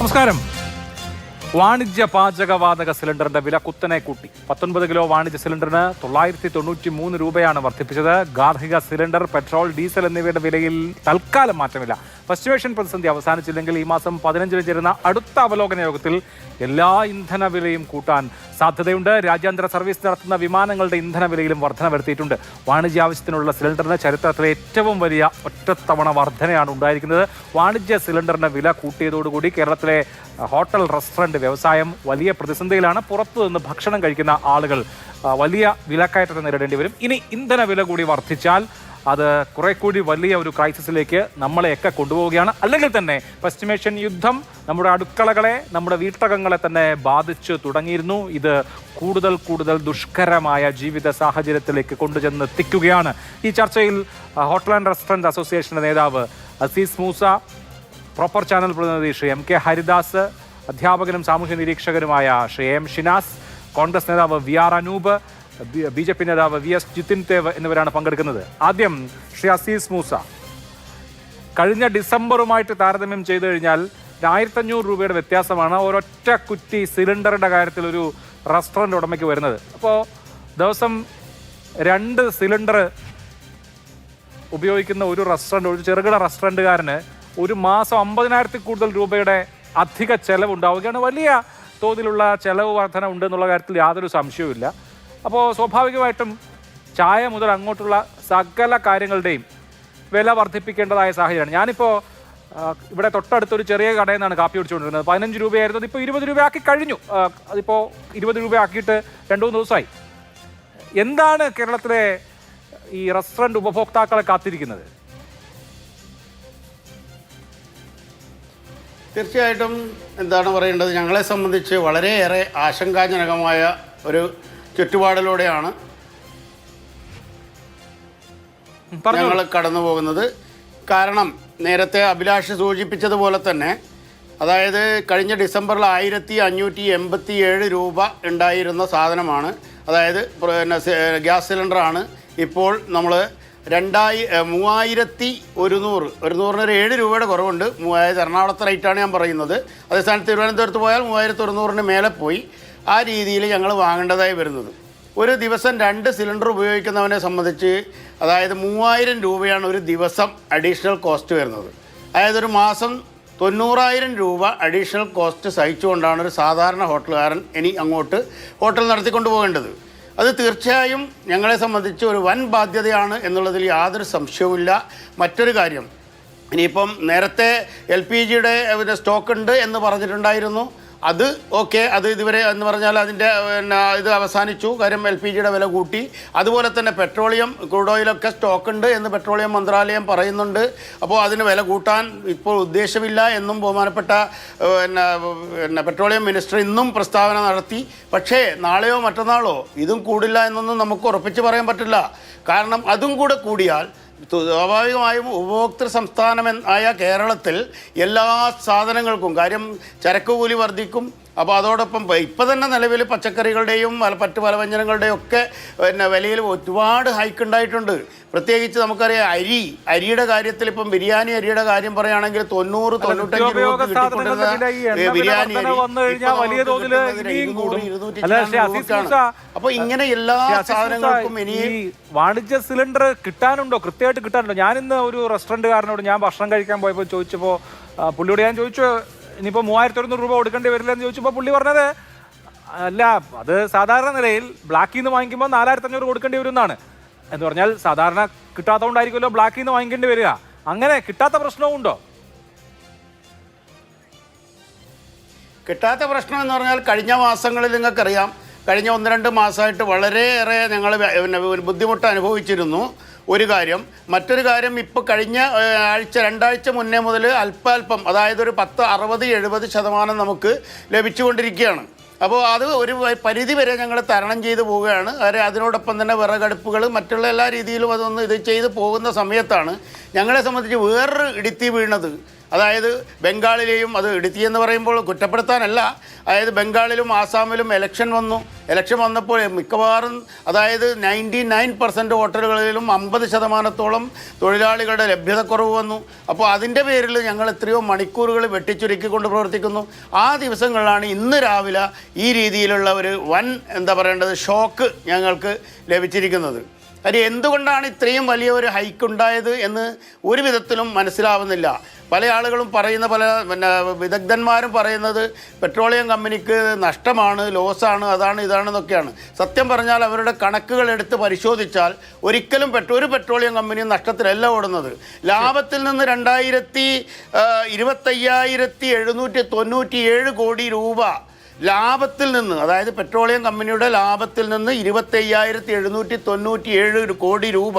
നമസ്കാരം. വാണിജ്യ പാചകവാതക സിലിണ്ടറിന്റെ വില കുത്തനെ കൂട്ടി. 19 കിലോ വാണിജ്യ സിലിണ്ടറിന് 993 രൂപയാണ് വർദ്ധിപ്പിച്ചത്. ഗാർഹിക സിലിണ്ടർ, പെട്രോൾ, ഡീസൽ എന്നിവയുടെ വിലയിൽ തൽക്കാലം മാറ്റമില്ല. പശ്ചിമേഷ്യൻ പ്രതിസന്ധി അവസാനിച്ചില്ലെങ്കിൽ ഈ മാസം 15-ന് ചേരുന്ന അടുത്ത അവലോകന യോഗത്തിൽ എല്ലാ ഇന്ധന വിലയും കൂട്ടാൻ സാധ്യതയുണ്ട്. രാജ്യാന്തര സർവീസ് നടത്തുന്ന വിമാനങ്ങളുടെ ഇന്ധന വിലയിലും വർധന വരുത്തിയിട്ടുണ്ട്. വാണിജ്യ ആവശ്യത്തിനുള്ള സിലിണ്ടറിന് ചരിത്രത്തിലെ ഏറ്റവും വലിയ ഒറ്റത്തവണ വർധനയാണ് ഉണ്ടായിരിക്കുന്നത്. വാണിജ്യ സിലിണ്ടറിന് വില കൂട്ടിയതോടുകൂടി കേരളത്തിലെ ഹോട്ടൽ റെസ്റ്റോറൻറ്റ് വ്യവസായം വലിയ പ്രതിസന്ധിയിലാണ്. പുറത്തു നിന്ന് ഭക്ഷണം കഴിക്കുന്ന ആളുകൾ വലിയ വിലക്കയറ്റത്തെ നേരിടേണ്ടി വരും. ഇനി ഇന്ധന വില കൂടി വർദ്ധിച്ചാൽ അത് കുറെ കൂടി വലിയ ഒരു ക്രൈസിസിലേക്ക് നമ്മളെയൊക്കെ കൊണ്ടുപോവുകയാണ്. അല്ലെങ്കിൽ തന്നെ പശ്ചിമേഷ്യൻ യുദ്ധം നമ്മുടെ അടുക്കളകളെ, നമ്മുടെ വീട്ടകങ്ങളെ തന്നെ ബാധിച്ചു തുടങ്ങിയിരുന്നു. ഇത് കൂടുതൽ ദുഷ്കരമായ ജീവിത സാഹചര്യത്തിലേക്ക് കൊണ്ടുചെന്നെത്തിക്കുകയാണ്. ഈ ചർച്ചയിൽ ഹോട്ടൽ ആൻഡ് റെസ്റ്റോറൻറ്റ് അസോസിയേഷൻ്റെ നേതാവ് അസീസ് മൂസ, പ്രോപ്പർ ചാനൽ പ്രതിനിധി ശ്രീ MK ഹരിദാസ്, അധ്യാപകനും സാമൂഹ്യ നിരീക്ഷകനുമായ ശ്രീ M ഷിനാസ്, കോൺഗ്രസ് നേതാവ് VR അനൂപ്, BJP നേതാവ് VS ജിതിൻ ദേവ് എന്നിവരാണ് പങ്കെടുക്കുന്നത്. ആദ്യം ശ്രീ അസീസ് മൂസ, കഴിഞ്ഞ ഡിസംബറുമായിട്ട് താരതമ്യം ചെയ്തു കഴിഞ്ഞാൽ 1500 രൂപയുടെ വ്യത്യാസമാണ് ഒരൊറ്റ കുറ്റി സിലിണ്ടറിൻ്റെ കാര്യത്തിൽ ഒരു റെസ്റ്റോറൻറ്റ് ഉടമയ്ക്ക് വരുന്നത്. അപ്പോൾ ദിവസം 2 സിലിണ്ടർ ഉപയോഗിക്കുന്ന ഒരു റെസ്റ്റോറൻറ്റ്, ഒരു ചെറുകിട റെസ്റ്റോറൻറ്റുകാരന് ഒരു മാസം 50,000-ൽ കൂടുതൽ രൂപയുടെ അധിക ചെലവുണ്ടാവുകയാണ്. വലിയ തോതിലുള്ള ചെലവ് വർധന ഉണ്ടെന്നുള്ള കാര്യത്തിൽ യാതൊരു സംശയവുമില്ല. അപ്പോൾ സ്വാഭാവികമായിട്ടും ചായ മുതൽ അങ്ങോട്ടുള്ള സകല കാര്യങ്ങളുടെയും വില വർദ്ധിപ്പിക്കേണ്ടതായ സാഹചര്യമാണ്. ഞാനിപ്പോൾ ഇവിടെ തൊട്ടടുത്തൊരു ചെറിയ കടയിൽ നിന്നാണ് കാപ്പി കുടിച്ചുകൊണ്ടിരുന്നത്. 15 രൂപയായിരുന്നു, അതിപ്പോൾ 20 രൂപയാക്കി കഴിഞ്ഞു. അതിപ്പോൾ 20 രൂപയാക്കിയിട്ട് 2-3 ദിവസമായി. എന്താണ് കേരളത്തിലെ ഈ റെസ്റ്റോറൻറ്റ് ഉപഭോക്താക്കളെ കാത്തിരിക്കുന്നത്? തീർച്ചയായിട്ടും എന്താണ് പറയേണ്ടത്, ഞങ്ങളെ സംബന്ധിച്ച് വളരെയേറെ ആശങ്കാജനകമായ ഒരു ചുറ്റുപാടിലൂടെയാണ് ഞങ്ങൾ കടന്നു പോകുന്നത്. കാരണം നേരത്തെ അഭിലാഷ് സൂചിപ്പിച്ചതുപോലെ തന്നെ, അതായത് കഴിഞ്ഞ ഡിസംബറിൽ 1587 രൂപ ഉണ്ടായിരുന്ന സാധനമാണ്, അതായത് ഗ്യാസ് സിലിണ്ടറാണ് ഇപ്പോൾ നമ്മൾ 3100 7 രൂപയുടെ കുറവുണ്ട്. എറണാകുളത്തെ റേറ്റാണ് ഞാൻ പറയുന്നത്. അതേസ്ഥാനത്ത് തിരുവനന്തപുരത്ത് പോയാൽ 3100-ന് മേലെ പോയി. ആ രീതിയിൽ ഞങ്ങൾ വാങ്ങേണ്ടതായി വരുന്നത്. ഒരു ദിവസം 2 സിലിണ്ടർ ഉപയോഗിക്കുന്നവനെ സംബന്ധിച്ച് അതായത് 3000 രൂപയാണ് ഒരു ദിവസം അഡീഷണൽ കോസ്റ്റ് വരുന്നത്. അതായത് ഒരു മാസം 90,000 രൂപ അഡീഷണൽ കോസ്റ്റ് സഹിച്ചുകൊണ്ടാണ് ഒരു സാധാരണ ഹോട്ടലുകാരൻ ഇനി അങ്ങോട്ട് ഹോട്ടൽ നടത്തിക്കൊണ്ട് പോകേണ്ടത്. അത് തീർച്ചയായും ഞങ്ങളെ സംബന്ധിച്ച് ഒരു വൻ ബാധ്യതയാണ് എന്നുള്ളതിൽ യാതൊരു സംശയവുമില്ല. മറ്റൊരു കാര്യം, ഇനിയിപ്പം നേരത്തെ LPGയുടെ സ്റ്റോക്ക് ഉണ്ട് എന്ന് പറഞ്ഞിട്ടുണ്ടായിരുന്നു. അത് ഓക്കെ, അത് ഇതുവരെ എന്ന് പറഞ്ഞാൽ അതിൻ്റെ ഇത് അവസാനിച്ചു. കാര്യം LPGയുടെ വില കൂട്ടി. അതുപോലെ തന്നെ പെട്രോളിയം, ക്രൂഡ് ഓയിലൊക്കെ സ്റ്റോക്ക് ഉണ്ട് എന്ന് പെട്രോളിയം മന്ത്രാലയം പറയുന്നുണ്ട്. അപ്പോൾ അതിന് വില കൂട്ടാൻ ഇപ്പോൾ ഉദ്ദേശമില്ല എന്നും ബഹുമാനപ്പെട്ട പെട്രോളിയം മിനിസ്റ്റർ ഇന്നും പ്രസ്താവന നടത്തി. പക്ഷേ നാളെയോ മറ്റന്നാളോ ഇതും കൂടില്ല എന്നൊന്നും നമുക്ക് ഉറപ്പിച്ച് പറയാൻ പറ്റില്ല. കാരണം അതും കൂടെ കൂടിയാൽ സ്വാഭാവികമായും ഉപഭോക്തൃ സംസ്ഥാനം ആയ കേരളത്തിൽ എല്ലാ സാധനങ്ങൾക്കും കാര്യം ചരക്ക് കൂലി വർദ്ധിക്കും. അപ്പോൾ അതോടൊപ്പം ഇപ്പം തന്നെ നിലവിൽ പച്ചക്കറികളുടെയും മറ്റ് പലവ്യഞ്ജനങ്ങളുടെയും ഒക്കെ വിലയിൽ ഒരുപാട് ഹൈക്ക് ഉണ്ടായിട്ടുണ്ട്. പ്രത്യേകിച്ച് നമുക്കറിയാം അരിയുടെ കാര്യത്തിൽ ഇപ്പം ബിരിയാണി അരിയുടെ കാര്യം പറയുകയാണെങ്കിൽ 90-95 രൂപ കിട്ടിക്കൊണ്ടിരുന്ന ബിരിയാണി അരി അപ്പോൾ ഇങ്ങനെ എല്ലാ സാധനങ്ങൾക്കും ഇനി വാണിജ്യ സിലിണ്ടർ കിട്ടാനുണ്ടോ, കൃത്യമായിട്ട് കിട്ടാനുണ്ടോ? ഞാനിന്ന് ഒരു റെസ്റ്റോറൻറ്റുകാരനോട് ഞാൻ ഭക്ഷണം കഴിക്കാൻ പോയപ്പോൾ ചോദിച്ചപ്പോൾ പുള്ളിയോട് ഞാൻ ചോദിച്ചു, ഇനിയിപ്പോൾ 3100 രൂപ കൊടുക്കേണ്ടി വരില്ല എന്ന് ചോദിച്ചപ്പോൾ പുള്ളി പറഞ്ഞത് അല്ല, അത് സാധാരണ നിലയിൽ ബ്ലാക്കിൽ നിന്ന് വാങ്ങിക്കുമ്പോൾ 4500 കൊടുക്കേണ്ടി വരും എന്നാണ്. എന്ന് പറഞ്ഞാൽ സാധാരണ കിട്ടാത്തതുകൊണ്ടായിരിക്കുമല്ലോ ബ്ലാക്കിൽ നിന്ന് വാങ്ങിക്കേണ്ടി വരിക. അങ്ങനെ കിട്ടാത്ത പ്രശ്നവും ഉണ്ടോ? കിട്ടാത്ത പ്രശ്നം എന്ന് പറഞ്ഞാൽ കഴിഞ്ഞ മാസങ്ങളിൽ നിങ്ങൾക്കറിയാം, കഴിഞ്ഞ 1-2 മാസമായിട്ട് വളരെയേറെ ഞങ്ങൾ ബുദ്ധിമുട്ട് അനുഭവിച്ചിരുന്നു. ഒരു കാര്യം. മറ്റൊരു കാര്യം, ഇപ്പോൾ കഴിഞ്ഞ 2 ആഴ്ച മുന്നേ മുതൽ അല്പം അതായത് ഒരു 60-70% നമുക്ക് ലഭിച്ചുകൊണ്ടിരിക്കുകയാണ്. അപ്പോൾ അത് ഒരു പരിധി വരെ ഞങ്ങൾ തരണം ചെയ്ത് പോവുകയാണ്. അതിനോടൊപ്പം തന്നെ വിറകടുപ്പുകൾ മറ്റുള്ള എല്ലാ രീതിയിലും അതൊന്ന് ഇത് ചെയ്ത് പോകുന്ന സമയത്താണ് ഞങ്ങളെ സംബന്ധിച്ച് വേറൊരു ഇടുത്തി വീണത്. അതായത് ബംഗാളിലെയും, അത് ഇടുത്തി എന്ന് പറയുമ്പോൾ കുറ്റപ്പെടുത്താനല്ല, അതായത് ബംഗാളിലും ആസാമിലും ഇലക്ഷൻ വന്നപ്പോൾ മിക്കവാറും അതായത് 99% ഹോട്ടലുകളിലും 50% തൊഴിലാളികളുടെ ലഭ്യതക്കുറവ് വന്നു. അപ്പോൾ അതിൻ്റെ പേരിൽ ഞങ്ങൾ എത്രയോ മണിക്കൂറുകൾ വെട്ടിച്ചുരുക്കിക്കൊണ്ട് പ്രവർത്തിക്കുന്നു. ആ ദിവസങ്ങളിലാണ് ഇന്ന് രാവിലെ ഈ രീതിയിലുള്ള ഒരു വൻ ഷോക്ക് ഞങ്ങൾക്ക് ലഭിച്ചിരിക്കുന്നത്. കാര്യം എന്തുകൊണ്ടാണ് ഇത്രയും വലിയ ഒരു ഹൈക്ക് ഉണ്ടായത് എന്ന് ഒരു വിധത്തിലും മനസ്സിലാവുന്നില്ല. പല ആളുകളും പറയുന്ന, പല വിദഗ്ധന്മാരും പറയുന്നത് പെട്രോളിയം കമ്പനിക്ക് നഷ്ടമാണ്, ലോസാണ്, അതാണ് ഇതാണെന്നൊക്കെയാണ്. സത്യം പറഞ്ഞാൽ അവരുടെ കണക്കുകൾ എടുത്ത് പരിശോധിച്ചാൽ ഒരിക്കലും ഒരു പെട്രോളിയം കമ്പനിയും നഷ്ടത്തിലല്ല ഓടുന്നത്. ലാഭത്തിൽ നിന്ന് 25,797 കോടി രൂപ ലാഭത്തിൽ നിന്ന്, അതായത് പെട്രോളിയം കമ്പനിയുടെ ലാഭത്തിൽ നിന്ന് 25,797 കോടി രൂപ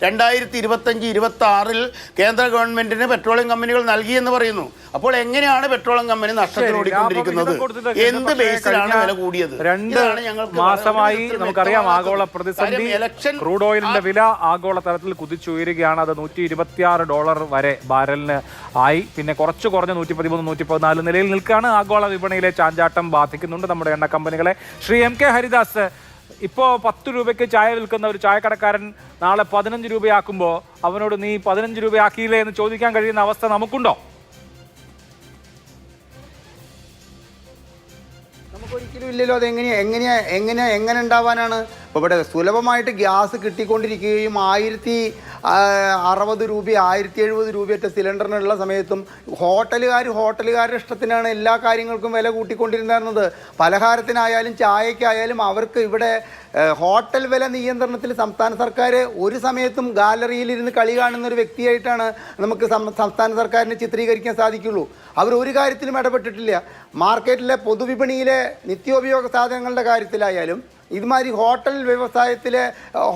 2025-26 കേന്ദ്ര ഗവൺമെന്റിന് പെട്രോളിയം കമ്പനികൾ നൽകിയെന്ന് പറയുന്നു. അപ്പോൾ എങ്ങനെയാണ് പെട്രോളിയം കമ്പനി നഷ്ടത്തിലോടിക്കൊണ്ടിരിക്കുന്നത്? എന്ത് ബേസിലാണ് വില കൂടിയത്? 2 മാസമായി നമുക്കറിയാം ആഗോള പ്രതിസന്ധി. ക്രൂഡ് ഓയിലിന്റെ വില ആഗോള തലത്തിൽ കുതിച്ചുയരുകയാണ്. അത് $126 വരെ ബാരലിന് ആയി. പിന്നെ കുറഞ്ഞ് 113-114 നിലയിൽ നിൽക്കുകയാണ്. ആഗോള വിപണിയിലെ ചാഞ്ചാട്ടം ബാധിക്കുന്നുണ്ട് നമ്മുടെ എണ്ണ കമ്പനികളെ. ശ്രീ MK ഹരിദാസ്, ഇപ്പോൾ 10 രൂപയ്ക്ക് ചായ വിൽക്കുന്ന ഒരു ചായക്കടക്കാരൻ നാളെ 15 രൂപയാക്കുമ്പോൾ അവനോട് നീ 15 രൂപയാക്കിയില്ലേ എന്ന് ചോദിക്കാൻ കഴിയുന്ന അവസ്ഥ നമുക്കുണ്ടോ? നമുക്കൊരിക്കലും ഇല്ലല്ലോ. അത് എങ്ങനെ ഉണ്ടാവാനാണ്? ഇപ്പോൾ ഇവിടെ സുലഭമായിട്ട് ഗ്യാസ് കിട്ടിക്കൊണ്ടിരിക്കുകയും 1060 രൂപ 1070 രൂപയൊറ്റ സിലിണ്ടറിനുള്ള സമയത്തും ഹോട്ടലുകാരുടെ ഇഷ്ടത്തിനാണ് എല്ലാ കാര്യങ്ങൾക്കും വില കൂട്ടിക്കൊണ്ടിരുന്നത്. പലഹാരത്തിനായാലും ചായക്കായാലും അവർക്ക് ഇവിടെ ഹോട്ടൽ വില നിയന്ത്രണത്തിൽ സംസ്ഥാന സർക്കാർ ഒരു സമയത്തും ഗാലറിയിലിരുന്ന് കളി കാണുന്ന ഒരു വ്യക്തിയായിട്ടാണ് നമുക്ക് സംസ്ഥാന സർക്കാരിനെ ചിത്രീകരിക്കാൻ സാധിക്കുള്ളൂ. അവർ ഒരു കാര്യത്തിലും ഇടപെട്ടിട്ടില്ല. മാർക്കറ്റിലെ പൊതുവിപണിയിലെ നിത്യോപയോഗ സാധനങ്ങളുടെ കാര്യത്തിലായാലും ഇതുമാതിരി ഹോട്ടൽ വ്യവസായത്തിലെ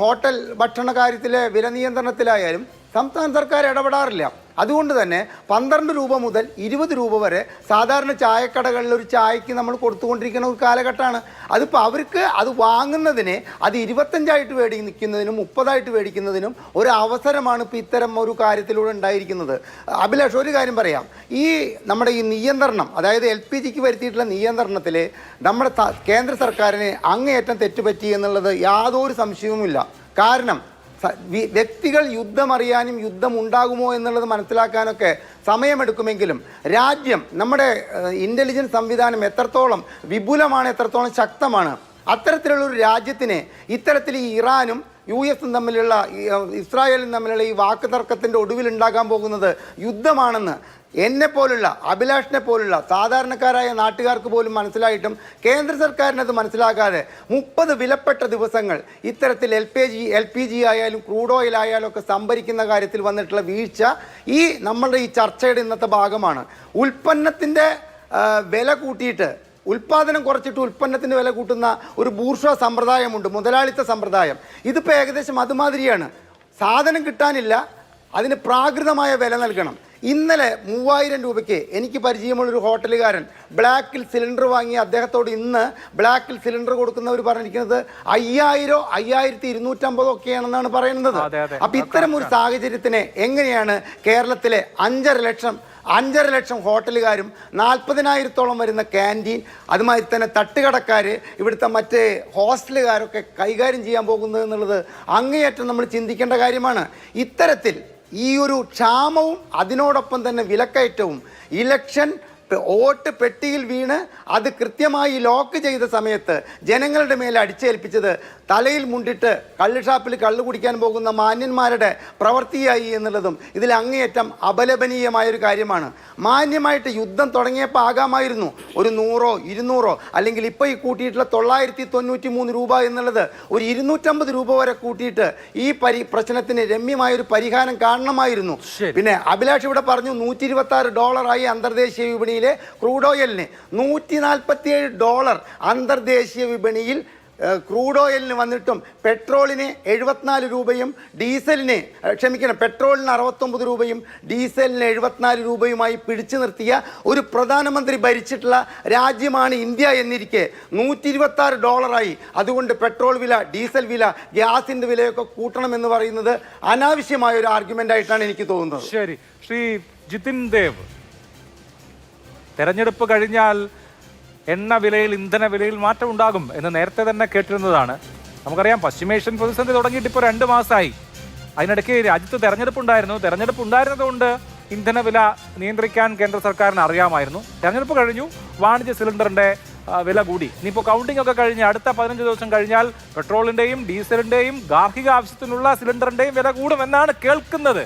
ഹോട്ടൽ ഭക്ഷണ കാര്യത്തിലെ വില നിയന്ത്രണത്തിലായാലും സംസ്ഥാന സർക്കാർ ഇടപെടാറില്ല. അതുകൊണ്ട് തന്നെ 12 രൂപ മുതൽ 20 രൂപ വരെ സാധാരണ ചായക്കടകളിൽ ഒരു ചായക്ക് നമ്മൾ കൊടുത്തുകൊണ്ടിരിക്കുന്ന ഒരു കാലഘട്ടമാണ്. അതിപ്പോൾ അവർക്ക് അത് വാങ്ങുന്നതിന് അത് 25 മേടിക്കുന്നതിനും 30 മേടിക്കുന്നതിനും ഒരു അവസരമാണ് ഇപ്പോൾ ഇത്തരം ഒരു കാര്യത്തിലൂടെ ഉണ്ടായിരിക്കുന്നത്. അഭിലാഷ്, ഒരു കാര്യം പറയാം. നമ്മുടെ ഈ നിയന്ത്രണം, അതായത് LPGക്ക് വരുത്തിയിട്ടുള്ള നിയന്ത്രണത്തിൽ നമ്മുടെ കേന്ദ്ര സർക്കാരിന് അങ്ങേയറ്റം തെറ്റുപറ്റി എന്നുള്ളത് യാതൊരു സംശയവുമില്ല. കാരണം വ്യക്തികൾ യുദ്ധം അറിയാനും യുദ്ധം ഉണ്ടാകുമോ എന്നുള്ളത് മനസ്സിലാക്കാനൊക്കെ സമയമെടുക്കുമെങ്കിലും രാജ്യം, നമ്മുടെ ഇൻ്റലിജൻസ് സംവിധാനം എത്രത്തോളം വിപുലമാണ്, എത്രത്തോളം ശക്തമാണ്, അത്തരത്തിലുള്ളൊരു രാജ്യത്തിന് ഇത്തരത്തിൽ ഈ ഇറാനും US തമ്മിലുള്ള ഇസ്രായേലും തമ്മിലുള്ള ഈ വാക്ക് തർക്കത്തിൻ്റെ ഒടുവിൽ ഉണ്ടാകാൻ പോകുന്നത് യുദ്ധമാണെന്ന് എന്നെപ്പോലുള്ള, അഭിലാഷിനെ പോലുള്ള സാധാരണക്കാരായ നാട്ടുകാർക്ക് പോലും മനസ്സിലായിട്ടും കേന്ദ്ര സർക്കാരിനത് മനസ്സിലാക്കാതെ 30 വിലപ്പെട്ട ദിവസങ്ങൾ ഇത്തരത്തിൽ LPG ആയാലും ക്രൂഡ് ഓയിൽ ആയാലും ഒക്കെ സംഭരിക്കുന്ന കാര്യത്തിൽ വന്നിട്ടുള്ള വീഴ്ച നമ്മളുടെ ഈ ചർച്ചയുടെ ഇന്നത്തെ ഭാഗമാണ്. ഉൽപ്പന്നത്തിൻ്റെ വില കൂട്ടിയിട്ട്, ഉൽപ്പാദനം കുറച്ചിട്ട് ഉൽപ്പന്നത്തിൻ്റെ വില കൂട്ടുന്ന ഒരു ബൂർഷ്വാ സമ്പ്രദായമുണ്ട്, മുതലാളിത്ത സമ്പ്രദായം. ഇതിപ്പോൾ ഏകദേശം അതുമാതിരിയാണ്. സാധനം കിട്ടാനില്ല, അതിന് പ്രാകൃതമായ വില നൽകണം. ഇന്നലെ 3000 രൂപയ്ക്ക് എനിക്ക് പരിചയമുള്ളൊരു ഹോട്ടലുകാരൻ ബ്ലാക്കിൽ സിലിണ്ടർ വാങ്ങി അദ്ദേഹത്തോട് ഇന്ന് ബ്ലാക്കിൽ സിലിണ്ടർ കൊടുക്കുന്നവർ പറഞ്ഞിരിക്കുന്നത് 5000 5250 ഒക്കെയാണെന്നാണ് പറയുന്നത്. അപ്പം ഇത്തരം ഒരു സാഹചര്യത്തിന് എങ്ങനെയാണ് കേരളത്തിലെ 5.5 ലക്ഷം ഹോട്ടലുകാരും 40,000-ഓളം വരുന്ന ക്യാൻറ്റീൻ, അതുമാതിരി തന്നെ തട്ടുകടക്കാർ, ഇവിടുത്തെ മറ്റ് ഹോസ്റ്റലുകാരൊക്കെ കൈകാര്യം ചെയ്യാൻ പോകുന്നത് എന്നുള്ളത് അങ്ങേയറ്റം നമ്മൾ ചിന്തിക്കേണ്ട കാര്യമാണ്. ഇത്തരത്തിൽ ഈ ഒരു ക്ഷാമവും അതിനോടൊപ്പം തന്നെ വിലക്കയറ്റവും ഇലക്ഷൻ വോട്ട് പെട്ടിയിൽ വീണ് അത് കൃത്യമായി ലോക്ക് ചെയ്ത സമയത്ത് ജനങ്ങളുടെ മേലെ അടിച്ചേൽപ്പിച്ചത് തലയിൽ മുണ്ടിട്ട് കള്ള് ഷാപ്പിൽ കള്ള് കുടിക്കാൻ പോകുന്ന മാന്യന്മാരുടെ പ്രവൃത്തിയായി എന്നുള്ളതും ഇതിൽ അങ്ങേയറ്റം അപലപനീയമായൊരു കാര്യമാണ്. മാന്യമായിട്ട് യുദ്ധം തുടങ്ങിയപ്പോൾ ആകാമായിരുന്നു ഒരു 100 200 അല്ലെങ്കിൽ ഇപ്പോൾ ഈ കൂട്ടിയിട്ടുള്ള 993 രൂപ എന്നുള്ളത് ഒരു 250 രൂപ വരെ കൂട്ടിയിട്ട് ഈ പ്രശ്നത്തിന് രമ്യമായൊരു പരിഹാരം കാണണമായിരുന്നു. പിന്നെ അഭിലാഷ് ഇവിടെ പറഞ്ഞു $126 അന്തർദേശീയ വിപണിയിലെ ക്രൂഡ് ഓയിലിന്, $147 അന്തർദേശീയ വിപണിയിൽ ക്രൂഡ് ഓയിലിന് വന്നിട്ടും പെട്രോളിന് 74 രൂപയും പെട്രോളിന് 69 രൂപയും ഡീസലിന് 74 രൂപയുമായി പിടിച്ചു നിർത്തിയ ഒരു പ്രധാനമന്ത്രി ഭരിച്ചിട്ടുള്ള രാജ്യമാണ് ഇന്ത്യ എന്നിരിക്കെ $126 അതുകൊണ്ട് പെട്രോൾ വില, ഡീസൽ വില, ഗ്യാസിൻ്റെ വിലയൊക്കെ കൂട്ടണമെന്ന് പറയുന്നത് അനാവശ്യമായ ഒരു ആർഗ്യുമെൻ്റ് ആയിട്ടാണ് എനിക്ക് തോന്നുന്നത്. ശരി, ശ്രീ ജിതിൻ ദേവ്, തെരഞ്ഞെടുപ്പ് കഴിഞ്ഞാൽ എണ്ണ വിലയിൽ, ഇന്ധന വിലയിൽ മാറ്റം ഉണ്ടാകും എന്ന് നേരത്തെ തന്നെ കേട്ടിരുന്നതാണ്. നമുക്കറിയാം പശ്ചിമേഷ്യൻ പ്രതിസന്ധി തുടങ്ങിയിട്ട് ഇപ്പോൾ 2 മാസമായി. അതിനിടയ്ക്ക് രാജ്യത്ത് തെരഞ്ഞെടുപ്പ് ഉണ്ടായിരുന്നതുകൊണ്ട് ഇന്ധന വില നിയന്ത്രിക്കാൻ കേന്ദ്ര സർക്കാരിന് അറിയാമായിരുന്നു. തെരഞ്ഞെടുപ്പ് കഴിഞ്ഞു, വാണിജ്യ സിലിണ്ടറിന്റെ വില കൂടി. ഇനിയിപ്പോൾ കൗണ്ടിംഗ് ഒക്കെ കഴിഞ്ഞ് അടുത്ത 15 ദിവസം കഴിഞ്ഞാൽ പെട്രോളിന്റെയും ഡീസലിന്റെയും ഗാർഹിക ആവശ്യത്തിനുള്ള സിലിണ്ടറിന്റെയും വില കൂടുമെന്നാണ് കേൾക്കുന്നത്.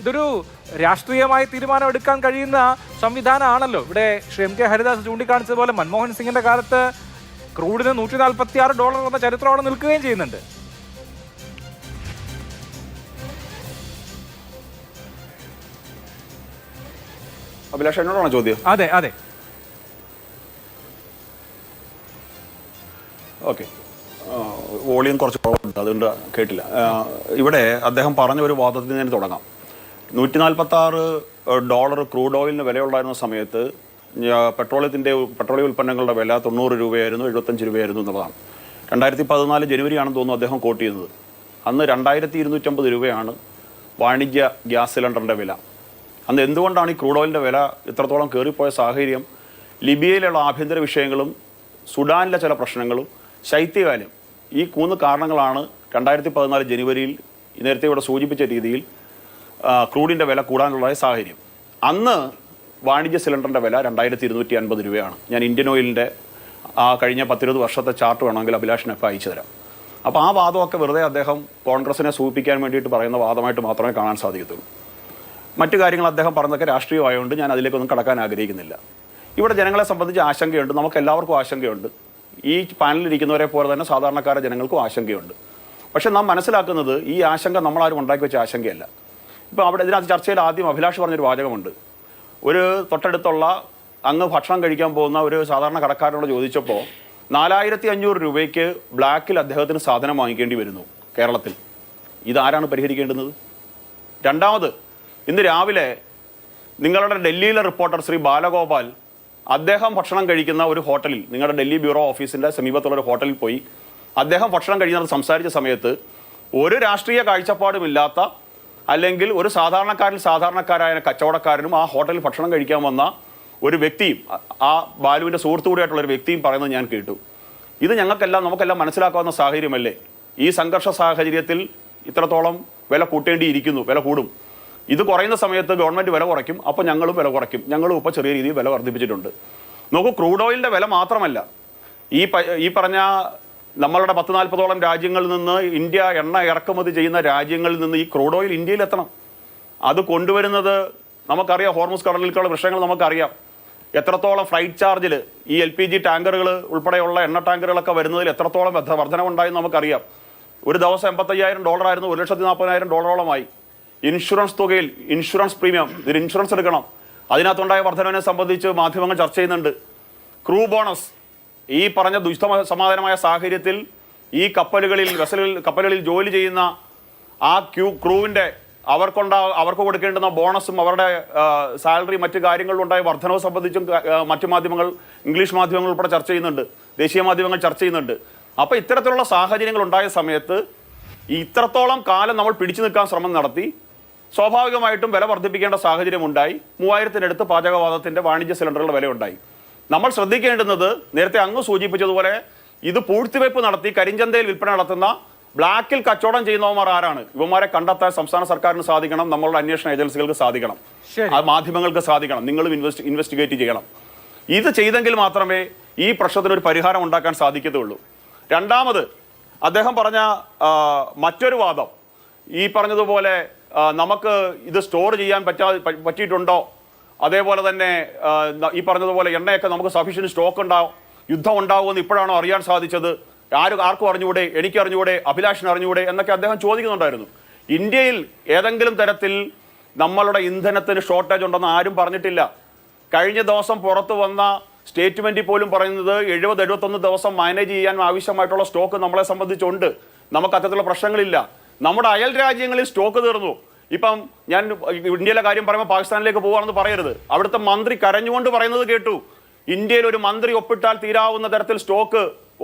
ഇതൊരു രാഷ്ട്രീയമായി തീരുമാനമെടുക്കാൻ കഴിയുന്ന സംവിധാനമാണല്ലോ. ഇവിടെ ശ്രീ എം കെ ഹരിദാസ് ചൂണ്ടിക്കാണിച്ചതുപോലെ മൻമോഹൻ സിംഗിന്റെ കാലത്ത് ക്രൂഡിന് $146 എന്ന ചരിത്രം അവിടെ നിൽക്കുകയും ചെയ്യുന്നുണ്ട്. അഭിലാഷ്, എന്നോടാണോ ചോദ്യം? അതെ അതെ. ഓക്കെ, വോളിയം കുറച്ച് കുറവുണ്ട്, അതുകൊണ്ട് കേട്ടില്ല. ഇവിടെ അദ്ദേഹം പറഞ്ഞ ഒരു വാദത്തിൽ നിന്ന് തുടങ്ങാം. $146 ക്രൂഡ് ഓയിലിന് വിലയുണ്ടായിരുന്ന സമയത്ത് പെട്രോളിയം ഉൽപ്പന്നങ്ങളുടെ വില 90 രൂപയായിരുന്നു, 75 രൂപയായിരുന്നു എന്നുള്ളതാണ്. 2014 ജനുവരിയാണെന്ന് തോന്നുന്നു അദ്ദേഹം കോട്ട് ചെയ്യുന്നത്. അന്ന് 2250 രൂപയാണ് വാണിജ്യ ഗ്യാസ് സിലിണ്ടറിൻ്റെ വില. അന്ന് എന്തുകൊണ്ടാണ് ഈ ക്രൂഡ് ഓയിലിൻ്റെ വില ഇത്രത്തോളം കയറിപ്പോയ സാഹചര്യം? ലിബിയയിലുള്ള ആഭ്യന്തര വിഷയങ്ങളും സുഡാനിലെ ചില പ്രശ്നങ്ങളും ശൈത്യകാലം, ഈ 3 കാരണങ്ങളാണ് 2014 ജനുവരിയിൽ നേരത്തെ ഇവിടെ സൂചിപ്പിച്ച രീതിയിൽ ക്രൂഡിൻ്റെ വില കൂടാനുള്ള സാഹചര്യം. അന്ന് വാണിജ്യ സിലിണ്ടറിൻ്റെ വില 2250 രൂപയാണ്. ഞാൻ ഇന്ത്യൻ ഓയിലിൻ്റെ കഴിഞ്ഞ 10-20 വർഷത്തെ ചാർട്ട് വേണമെങ്കിൽ അഭിലാഷിനൊക്കെ അയച്ചു തരാം. അപ്പോൾ ആ വാദമൊക്കെ വെറുതെ അദ്ദേഹം കോൺഗ്രസിനെ സൂചിപ്പിക്കാൻ വേണ്ടിയിട്ട് പറയുന്ന വാദമായിട്ട് മാത്രമേ കാണാൻ സാധിക്കത്തുള്ളൂ. മറ്റു കാര്യങ്ങൾ അദ്ദേഹം പറഞ്ഞതൊക്കെ രാഷ്ട്രീയമായതുകൊണ്ട് ഞാൻ അതിലേക്കൊന്നും കടക്കാൻ ആഗ്രഹിക്കുന്നില്ല. ഇവിടെ ജനങ്ങളെ സംബന്ധിച്ച് ആശങ്കയുണ്ട്, നമുക്ക് എല്ലാവർക്കും ആശങ്കയുണ്ട്. ഈ പാനലിരിക്കുന്നവരെ പോലെ തന്നെ സാധാരണക്കാരെ ജനങ്ങൾക്കും ആശങ്കയുണ്ട്. പക്ഷെ നാം മനസ്സിലാക്കുന്നത് ഈ ആശങ്ക നമ്മളാരും ഉണ്ടാക്കി വെച്ച ആശങ്കയല്ല. ഇപ്പോൾ അവിടെ ഇതിനകത്ത് ചർച്ചയിൽ ആദ്യം അഭിലാഷ് പറഞ്ഞൊരു വാചകമുണ്ട്. ഒരു തൊട്ടടുത്തുള്ള അങ്ങ് ഭക്ഷണം കഴിക്കാൻ പോകുന്ന ഒരു സാധാരണ കടക്കാരനോട് ചോദിച്ചപ്പോൾ 4500 രൂപയ്ക്ക് ബ്ലാക്കിൽ അദ്ദേഹത്തിന് സാധനം വാങ്ങിക്കേണ്ടി വരുന്നു കേരളത്തിൽ. ഇതാരാണ് പരിഹരിക്കേണ്ടുന്നത്? രണ്ടാമത്, ഇന്ന് രാവിലെ നിങ്ങളുടെ ഡൽഹിയിലെ റിപ്പോർട്ടർ ശ്രീ ബാലഗോപാൽ അദ്ദേഹം ഭക്ഷണം കഴിക്കുന്ന ഒരു ഹോട്ടലിൽ, നിങ്ങളുടെ ഡൽഹി ബ്യൂറോ ഓഫീസിൻ്റെ സമീപത്തുള്ള ഒരു ഹോട്ടലിൽ പോയി അദ്ദേഹം ഭക്ഷണം കഴിക്കുന്നത് സംസാരിച്ച സമയത്ത് ഒരു രാഷ്ട്രീയ കാഴ്ചപ്പാടുമില്ലാത്ത, അല്ലെങ്കിൽ ഒരു സാധാരണക്കാരായ കച്ചവടക്കാരനും ആ ഹോട്ടലിൽ ഭക്ഷണം കഴിക്കാൻ വന്ന ഒരു വ്യക്തിയും, ആ ബാലുവിൻ്റെ സുഹൃത്തുകൂടിയായിട്ടുള്ള ഒരു വ്യക്തിയും പറയുന്നത് ഞാൻ കേട്ടു. ഇത് നമുക്കെല്ലാം മനസ്സിലാക്കാവുന്ന സാഹചര്യമല്ലേ? ഈ സംഘർഷ സാഹചര്യത്തിൽ ഇത്രത്തോളം വില കൂട്ടേണ്ടിയിരിക്കുന്നു, വില കൂടും. ഇത് കുറയുന്ന സമയത്ത് ഗവൺമെൻറ് വില കുറയ്ക്കും, അപ്പോൾ ഞങ്ങളും വില കുറയ്ക്കും. ഞങ്ങളും ഇപ്പോൾ ചെറിയ രീതിയിൽ വില വർദ്ധിപ്പിച്ചിട്ടുണ്ട്. നോക്കൂ, ക്രൂഡ് ഓയിലിൻ്റെ വില മാത്രമല്ല, ഈ പറഞ്ഞ നമ്മളുടെ 40-40ഓളം രാജ്യങ്ങളിൽ നിന്ന്, ഇന്ത്യ എണ്ണ ഇറക്കുമതി ചെയ്യുന്ന രാജ്യങ്ങളിൽ നിന്ന് ഈ ക്രൂഡ് ഓയിൽ ഇന്ത്യയിൽ എത്തണം. അത് കൊണ്ടുവരുന്നത് നമുക്കറിയാം. ഹോർമുസ് കടലിലേക്കുള്ള പ്രശ്നങ്ങൾ നമുക്കറിയാം. എത്രത്തോളം ഫ്ലൈറ്റ് ചാർജിൽ ഈ LPG ടാങ്കറുകൾ ഉൾപ്പെടെയുള്ള എണ്ണ ടാങ്കറുകളൊക്കെ വരുന്നതിൽ എത്രത്തോളം വർധനവുണ്ടായെന്ന് നമുക്കറിയാം. ഒരു ദിവസം $85,000 ആയിരുന്നു, $1,40,000 ഇൻഷുറൻസ് തുകയിൽ, ഇൻഷുറൻസ് പ്രീമിയം, ഇതിന് ഇൻഷുറൻസ് എടുക്കണം. അതിനകത്തുണ്ടായ വർധനവിനെ സംബന്ധിച്ച് മാധ്യമങ്ങൾ ചർച്ച ചെയ്യുന്നുണ്ട്. ക്രൂ ബോണസ്, ഈ പറഞ്ഞ ദുഷ്ടസമാധാനമായ സാഹചര്യത്തിൽ ഈ കപ്പലുകളിൽ ജോലി ചെയ്യുന്ന ആ ക്രൂവിൻ്റെ അവർക്ക് കൊടുക്കേണ്ടുന്ന ബോണസും അവരുടെ സാലറി, മറ്റു കാര്യങ്ങളിലുണ്ടായ വർധനവ് സംബന്ധിച്ചും മറ്റു മാധ്യമങ്ങൾ, ഇംഗ്ലീഷ് മാധ്യമങ്ങൾ ഉൾപ്പെടെ ചർച്ച ചെയ്യുന്നുണ്ട്, ദേശീയ മാധ്യമങ്ങൾ ചർച്ച ചെയ്യുന്നുണ്ട്. അപ്പോൾ ഇത്തരത്തിലുള്ള സാഹചര്യങ്ങൾ ഉണ്ടായ സമയത്ത് ഇത്രത്തോളം കാലം നമ്മൾ പിടിച്ചു നിൽക്കാൻ ശ്രമം നടത്തി. സ്വാഭാവികമായിട്ടും വില വർദ്ധിപ്പിക്കേണ്ട സാഹചര്യം ഉണ്ടായി. 3000-നടുത്ത് പാചകവാതകത്തിൻ്റെ വാണിജ്യ സിലിണ്ടറുകളുടെ വില ഉണ്ടായി. നമ്മൾ ശ്രദ്ധിക്കേണ്ടുന്നത്, നേരത്തെ അങ്ങ് സൂചിപ്പിച്ചതുപോലെ, ഇത് പൂഴ്ത്തിവയ്പ് നടത്തി കരിഞ്ചന്തയിൽ വിൽപ്പന നടത്തുന്ന, ബ്ലാക്കിൽ കച്ചവടം ചെയ്യുന്നവന്മാർ ആരാണ്? ഇവന്മാരെ കണ്ടെത്താൻ സംസ്ഥാന സർക്കാരിന് സാധിക്കണം, നമ്മളുടെ അന്വേഷണ ഏജൻസികൾക്ക് സാധിക്കണം, മാധ്യമങ്ങൾക്ക് സാധിക്കണം, നിങ്ങളും ഇൻവെസ്റ്റിഗേറ്റ് ചെയ്യണം. ഇത് ചെയ്തെങ്കിൽ മാത്രമേ ഈ പ്രശ്നത്തിനൊരു പരിഹാരം ഉണ്ടാക്കാൻ സാധിക്കത്തുള്ളൂ. രണ്ടാമത്, അദ്ദേഹം പറഞ്ഞ മറ്റൊരു വാദം, ഈ പറഞ്ഞതുപോലെ നമുക്ക് ഇത് സ്റ്റോർ ചെയ്യാൻ പറ്റിയിട്ടുണ്ടോ, അതേപോലെ തന്നെ ഈ പറഞ്ഞതുപോലെ എണ്ണയൊക്കെ നമുക്ക് സഫീഷ്യൻറ്റ് സ്റ്റോക്ക് ഉണ്ടാവും, യുദ്ധം ഉണ്ടാവുമെന്ന് ഇപ്പോഴാണോ അറിയാൻ സാധിച്ചത്? ആർക്കും അറിഞ്ഞുകൂടെ? എനിക്ക് അറിഞ്ഞുകൂടെ? അഭിലാഷിന് അറിഞ്ഞുകൂടെ? എന്നൊക്കെ അദ്ദേഹം ചോദിക്കുന്നുണ്ടായിരുന്നു. ഇന്ത്യയിൽ ഏതെങ്കിലും തരത്തിൽ നമ്മളുടെ ഇന്ധനത്തിന് ഷോർട്ടേജ് ഉണ്ടെന്ന് ആരും പറഞ്ഞിട്ടില്ല. കഴിഞ്ഞ ദിവസം പുറത്തു വന്ന സ്റ്റേറ്റ്മെൻറ്റിൽ പോലും പറയുന്നത് 70-71 ദിവസം മാനേജ് ചെയ്യാൻ ആവശ്യമായിട്ടുള്ള സ്റ്റോക്ക് നമ്മളെ സംബന്ധിച്ചുണ്ട്. നമുക്ക് അത്തരത്തിലുള്ള പ്രശ്നങ്ങളില്ല. നമ്മുടെ അയൽ രാജ്യങ്ങളിൽ സ്റ്റോക്ക് തീർന്നു. ഇപ്പം ഞാൻ ഇന്ത്യയിലെ കാര്യം പറയുമ്പോൾ പാകിസ്ഥാനിലേക്ക് പോകുകയാണെന്ന് പറയരുത്. അവിടുത്തെ മന്ത്രി കരഞ്ഞുകൊണ്ട് പറയുന്നത് കേട്ടു. ഇന്ത്യയിൽ ഒരു മന്ത്രി ഒപ്പിട്ടാൽ തീരാവുന്ന തരത്തിൽ സ്റ്റോക്ക്,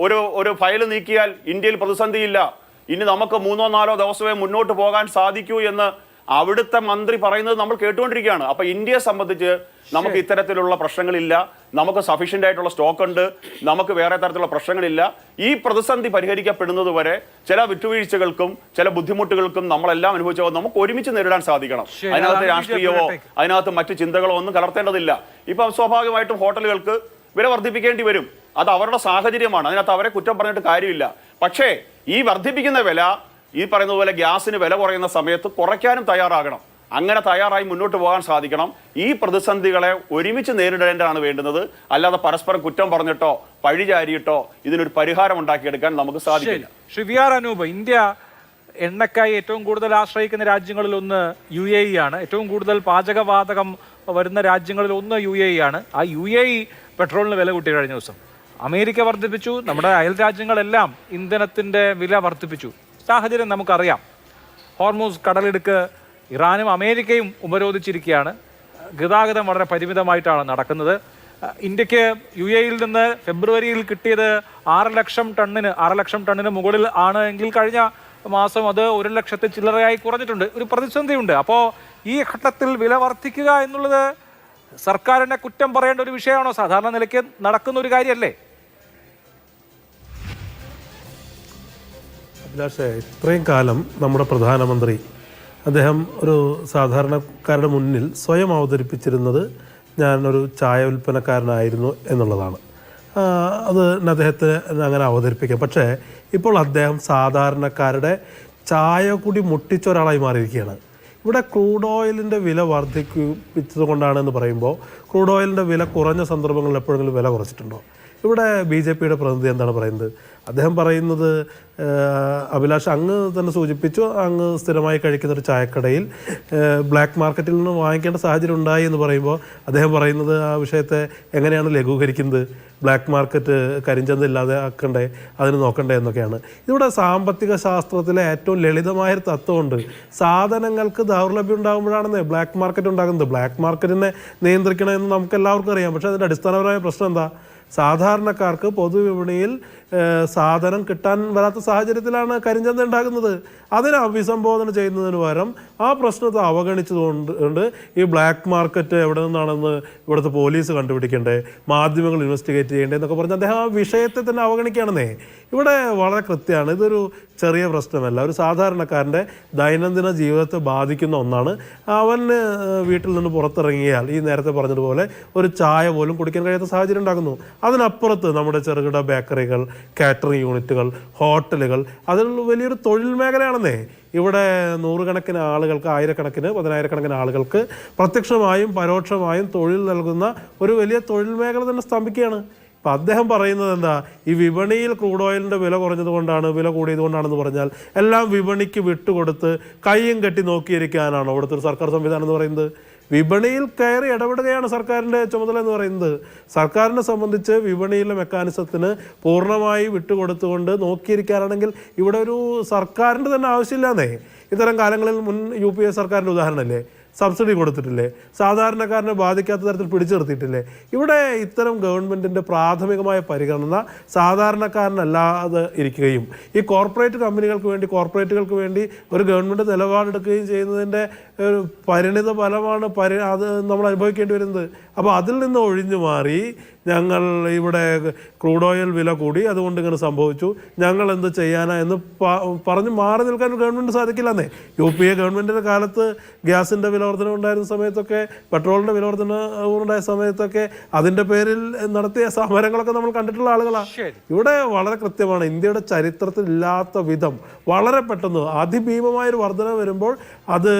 ഒരു ഫയൽ നീക്കിയാൽ ഇന്ത്യയിൽ പ്രതിസന്ധിയില്ല, ഇനി നമുക്ക് 3-4 ദിവസമേ മുന്നോട്ട് പോകാൻ സാധിക്കൂ എന്ന് അവിടുത്തെ മന്ത്രി പറയുന്നത് നമ്മൾ കേട്ടുകൊണ്ടിരിക്കുകയാണ്. അപ്പൊ ഇന്ത്യയെ സംബന്ധിച്ച് നമുക്ക് ഇത്തരത്തിലുള്ള പ്രശ്നങ്ങളില്ല, നമുക്ക് സഫീഷ്യന്റ് ആയിട്ടുള്ള സ്റ്റോക്ക് ഉണ്ട്, നമുക്ക് വേറെ തരത്തിലുള്ള പ്രശ്നങ്ങളില്ല. ഈ പ്രതിസന്ധി പരിഹരിക്കപ്പെടുന്നത് വരെ ചില വിട്ടുവീഴ്ചകൾക്കും ചില ബുദ്ധിമുട്ടുകൾക്കും നമ്മളെല്ലാം അനുഭവിച്ചോ നമുക്ക് ഒരുമിച്ച് നേരിടാൻ സാധിക്കണം. അതിനകത്ത് രാഷ്ട്രീയമോ അതിനകത്ത് മറ്റു ചിന്തകളോ ഒന്നും കലർത്തേണ്ടതില്ല. ഇപ്പം സ്വാഭാവികമായിട്ടും ഹോട്ടലുകൾക്ക് വില വർദ്ധിപ്പിക്കേണ്ടി വരും, അത് അവരുടെ സാഹചര്യമാണ്, അതിനകത്ത് അവരെ കുറ്റം പറഞ്ഞിട്ട് കാര്യമില്ല. പക്ഷേ ഈ വർദ്ധിപ്പിക്കുന്ന വില ഈ പറയുന്ന പോലെ ഗ്യാസിന് വില കുറയുന്ന സമയത്ത് കുറയ്ക്കാനും തയ്യാറാകണം. അങ്ങനെ തയ്യാറായി മുന്നോട്ട് പോകാൻ സാധിക്കണം. ഈ പ്രതിസന്ധികളെ ഒരുമിച്ച് നേരിടേണ്ടതാണ് വേണ്ടുന്നത്. അല്ലാതെ പരസ്പരം കുറ്റം പറഞ്ഞിട്ടോ പഴിചാരിയിട്ടോ ഇതിനൊരു പരിഹാരം ഉണ്ടാക്കിയെടുക്കാൻ നമുക്ക് സാധിക്കില്ല. ഷിവിയാർ അനൂപ്, ഇന്ത്യ എണ്ണക്കായി ഏറ്റവും കൂടുതൽ ആശ്രയിക്കുന്ന രാജ്യങ്ങളിൽ ഒന്ന് UAE ആണ്. ഏറ്റവും കൂടുതൽ പാചകവാതകം വരുന്ന രാജ്യങ്ങളിൽ ഒന്ന് UAE ആണ്. ആ UAE പെട്രോളിന് വില കൂട്ടി കഴിഞ്ഞ ദിവസം. അമേരിക്ക വർദ്ധിപ്പിച്ചു, നമ്മുടെ അയൽ രാജ്യങ്ങളെല്ലാം ഇന്ധനത്തിൻ്റെ വില വർദ്ധിപ്പിച്ചു. സാഹചര്യം നമുക്കറിയാം. ഹോർമൂസ് കടലിടുക്ക് ഇറാനും അമേരിക്കയും ഉപരോധിച്ചിരിക്കുകയാണ്. ഗതാഗതം വളരെ പരിമിതമായിട്ടാണ് നടക്കുന്നത്. ഇന്ത്യക്ക് UAE-യിൽ നിന്ന് ഫെബ്രുവരിയിൽ കിട്ടിയത് 6 ലക്ഷം ടണ്ണിന് മുകളിൽ ആണ് എങ്കിൽ കഴിഞ്ഞ മാസം അത് 1 ലക്ഷത്തിൽ ചില്ലറയായി കുറഞ്ഞിട്ടുണ്ട്. ഒരു പ്രതിസന്ധിയുണ്ട്. അപ്പോൾ ഈ ഘട്ടത്തിൽ വില വർദ്ധിക്കുക എന്നുള്ളത് സർക്കാരിനെ കുറ്റം പറയേണ്ട ഒരു വിഷയമാണോ? സാധാരണ നിലയ്ക്ക് നടക്കുന്ന ഒരു കാര്യമല്ലേ? അഭിലാഷേ, ഇത്രയും കാലം നമ്മുടെ പ്രധാനമന്ത്രി അദ്ദേഹം ഒരു സാധാരണക്കാരുടെ മുന്നിൽ സ്വയം അവതരിപ്പിച്ചിരുന്നത് ഞാനൊരു ചായ വിൽപ്പനക്കാരനായിരുന്നു എന്നുള്ളതാണ്. അത് അദ്ദേഹത്തെ അങ്ങനെ അവതരിപ്പിക്കാം. പക്ഷേ ഇപ്പോൾ അദ്ദേഹം സാധാരണക്കാരുടെ ചായ കൂടി മുട്ടിച്ച ഒരാളായി മാറിയിരിക്കുകയാണ്. ഇവിടെ ക്രൂഡ് ഓയിലിൻ്റെ വില വർദ്ധിപ്പിച്ചത് കൊണ്ടാണെന്ന് പറയുമ്പോൾ ക്രൂഡ് ഓയിലിൻ്റെ വില കുറഞ്ഞ സന്ദർഭങ്ങളിൽ എപ്പോഴെങ്കിലും വില കുറച്ചിട്ടുണ്ടോ? ഇവിടെ BJPയുടെ പ്രതിനിധി എന്താണ് പറയുന്നത്? അദ്ദേഹം പറയുന്നത്, അഭിലാഷ് അങ്ങ് തന്നെ സൂചിപ്പിച്ചു, അങ്ങ് സ്ഥിരമായി കഴിക്കുന്ന ഒരു ചായക്കടയിൽ ബ്ലാക്ക് മാർക്കറ്റിൽ നിന്ന് വാങ്ങിക്കേണ്ട സാഹചര്യം ഉണ്ടായി എന്ന് പറയുമ്പോൾ അദ്ദേഹം പറയുന്നത് ആ വിഷയത്തെ എങ്ങനെയാണ് ലഘൂകരിക്കുന്നത്? ബ്ലാക്ക് മാർക്കറ്റ് കരിഞ്ചന്ത ഇല്ലാതെ ആക്കണ്ടേ, അതിന് നോക്കണ്ടേ എന്നൊക്കെയാണ്. ഇവിടെ സാമ്പത്തിക ശാസ്ത്രത്തിലെ ഏറ്റവും ലളിതമായൊരു തത്വമുണ്ട്. സാധനങ്ങൾക്ക് ദൗർലഭ്യം ഉണ്ടാകുമ്പോഴാണ് ബ്ലാക്ക് മാർക്കറ്റ് ഉണ്ടാകുന്നത്. ബ്ലാക്ക് മാർക്കറ്റിനെ നിയന്ത്രിക്കണമെന്ന് നമുക്ക് എല്ലാവർക്കും അറിയാം. പക്ഷേ അതിൻ്റെ അടിസ്ഥാനപരമായ പ്രശ്നം എന്താ? സാധാരണക്കാർക്ക് പൊതുവിപണിയിൽ സാധനം കിട്ടാൻ വരാത്ത സാഹചര്യത്തിലാണ് കരിഞ്ചന്ത ഉണ്ടാകുന്നത്. അതിനെ അഭിസംബോധന ചെയ്യുന്നതിന് പകരം ആ പ്രശ്നത്തെ അവഗണിച്ചതുകൊണ്ട് ഈ ബ്ലാക്ക് മാർക്കറ്റ് എവിടെ നിന്നാണെന്ന് ഇവിടുത്തെ പോലീസ് കണ്ടുപിടിക്കണ്ടേ, മാധ്യമങ്ങൾ ഇൻവെസ്റ്റിഗേറ്റ് ചെയ്യേണ്ടേ എന്നൊക്കെ പറഞ്ഞ് അദ്ദേഹം ആ വിഷയത്തെ തന്നെ അവഗണിക്കുകയാണെന്നേ. ഇവിടെ വളരെ കൃത്യമാണ്, ഇതൊരു ചെറിയ പ്രശ്നമല്ല, ഒരു സാധാരണക്കാരൻ്റെ ദൈനംദിന ജീവിതത്തെ ബാധിക്കുന്ന ഒന്നാണ്. അവന് വീട്ടിൽ നിന്ന് പുറത്തിറങ്ങിയാൽ ഈ നേരത്തെ പറഞ്ഞതുപോലെ ഒരു ചായ പോലും കുടിക്കാൻ കഴിയാത്ത സാഹചര്യം ഉണ്ടാകുന്നു. അതിനപ്പുറത്ത് നമ്മുടെ ചെറുകിട ബേക്കറികൾ, കാറ്ററിംഗ് യൂണിറ്റുകൾ, ഹോട്ടലുകൾ, അതിൽ വലിയൊരു തൊഴിൽ മേഖലയാണെന്നേ. ഇവിടെ നൂറുകണക്കിന് ആളുകൾക്ക്, ആയിരക്കണക്കിന്, പതിനായിരക്കണക്കിന് ആളുകൾക്ക് പ്രത്യക്ഷമായും പരോക്ഷമായും തൊഴിൽ നൽകുന്ന ഒരു വലിയ തൊഴിൽ മേഖല തന്നെ സ്തംഭിക്കുകയാണ്. അപ്പം അദ്ദേഹം പറയുന്നത് എന്താ? ഈ വിപണിയിൽ ക്രൂഡ് ഓയിലിൻ്റെ വില കുറഞ്ഞത് കൊണ്ടാണ്, വില കൂടിയത് കൊണ്ടാണെന്ന് പറഞ്ഞാൽ എല്ലാം വിപണിക്ക് വിട്ടുകൊടുത്ത് കയ്യും കെട്ടി നോക്കിയിരിക്കാനാണോ ഇവിടുത്തെ ഒരു സർക്കാർ സംവിധാനം എന്ന് പറയുന്നത്? വിപണിയിൽ കയറി ഇടപെടുകയാണ് സർക്കാരിൻ്റെ ചുമതല എന്ന് പറയുന്നത്. സർക്കാരിനെ സംബന്ധിച്ച് വിപണിയിലെ മെക്കാനിസത്തിന് പൂർണ്ണമായി വിട്ടുകൊടുത്തുകൊണ്ട് നോക്കിയിരിക്കാനാണെങ്കിൽ ഇവിടെ ഒരു സർക്കാരിൻ്റെ തന്നെ ആവശ്യമില്ലാന്നേ. ഇത്തരം കാലങ്ങളിൽ മുൻ UPA സർക്കാരിൻ്റെ ഉദാഹരണമല്ലേ? സബ്സിഡി കൊടുത്തിട്ടില്ലേ? സാധാരണക്കാരനെ ബാധിക്കാത്ത തരത്തിൽ പിടിച്ചു നിർത്തിയിട്ടില്ലേ? ഇവിടെ ഇത്തരം ഗവൺമെൻറ്റിൻ്റെ പ്രാഥമികമായ പരിഗണന സാധാരണക്കാരനല്ലാതെ ഇരിക്കുകയും ഈ കോർപ്പറേറ്റുകൾക്ക് വേണ്ടി ഒരു ഗവൺമെൻറ് നിലപാടെടുക്കുകയും ചെയ്യുന്നതിൻ്റെ ഒരു പരിണിത ഫലമാണ് അത് നമ്മൾ അനുഭവിക്കേണ്ടി വരുന്നത്. അപ്പോൾ അതിൽ നിന്ന് ഒഴിഞ്ഞു മാറി ഞങ്ങൾ ഇവിടെ ക്രൂഡ് ഓയിൽ വില കൂടി അതുകൊണ്ട് ഇങ്ങനെ സംഭവിച്ചു, ഞങ്ങൾ എന്ത് ചെയ്യാനാ എന്ന് പറഞ്ഞ് മാറി നിൽക്കാൻ ഗവൺമെൻറ് സാധിക്കില്ലെന്നേ. UPA ഗവൺമെൻറ്റിൻ്റെ കാലത്ത് ഗ്യാസിൻ്റെ വിലവർധന ഉണ്ടായിരുന്ന സമയത്തൊക്കെ, പെട്രോളിൻ്റെ വിലവർധന ഉണ്ടായ സമയത്തൊക്കെ അതിൻ്റെ പേരിൽ നടത്തിയ സമരങ്ങളൊക്കെ നമ്മൾ കണ്ടിട്ടുള്ള ആളുകളാണ്. ഇവിടെ വളരെ കൃത്യമാണ്, ഇന്ത്യയുടെ ചരിത്രത്തിൽ ഇല്ലാത്ത വിധം വളരെ പെട്ടെന്ന് അതിഭീമമായൊരു വർധന വരുമ്പോൾ അത്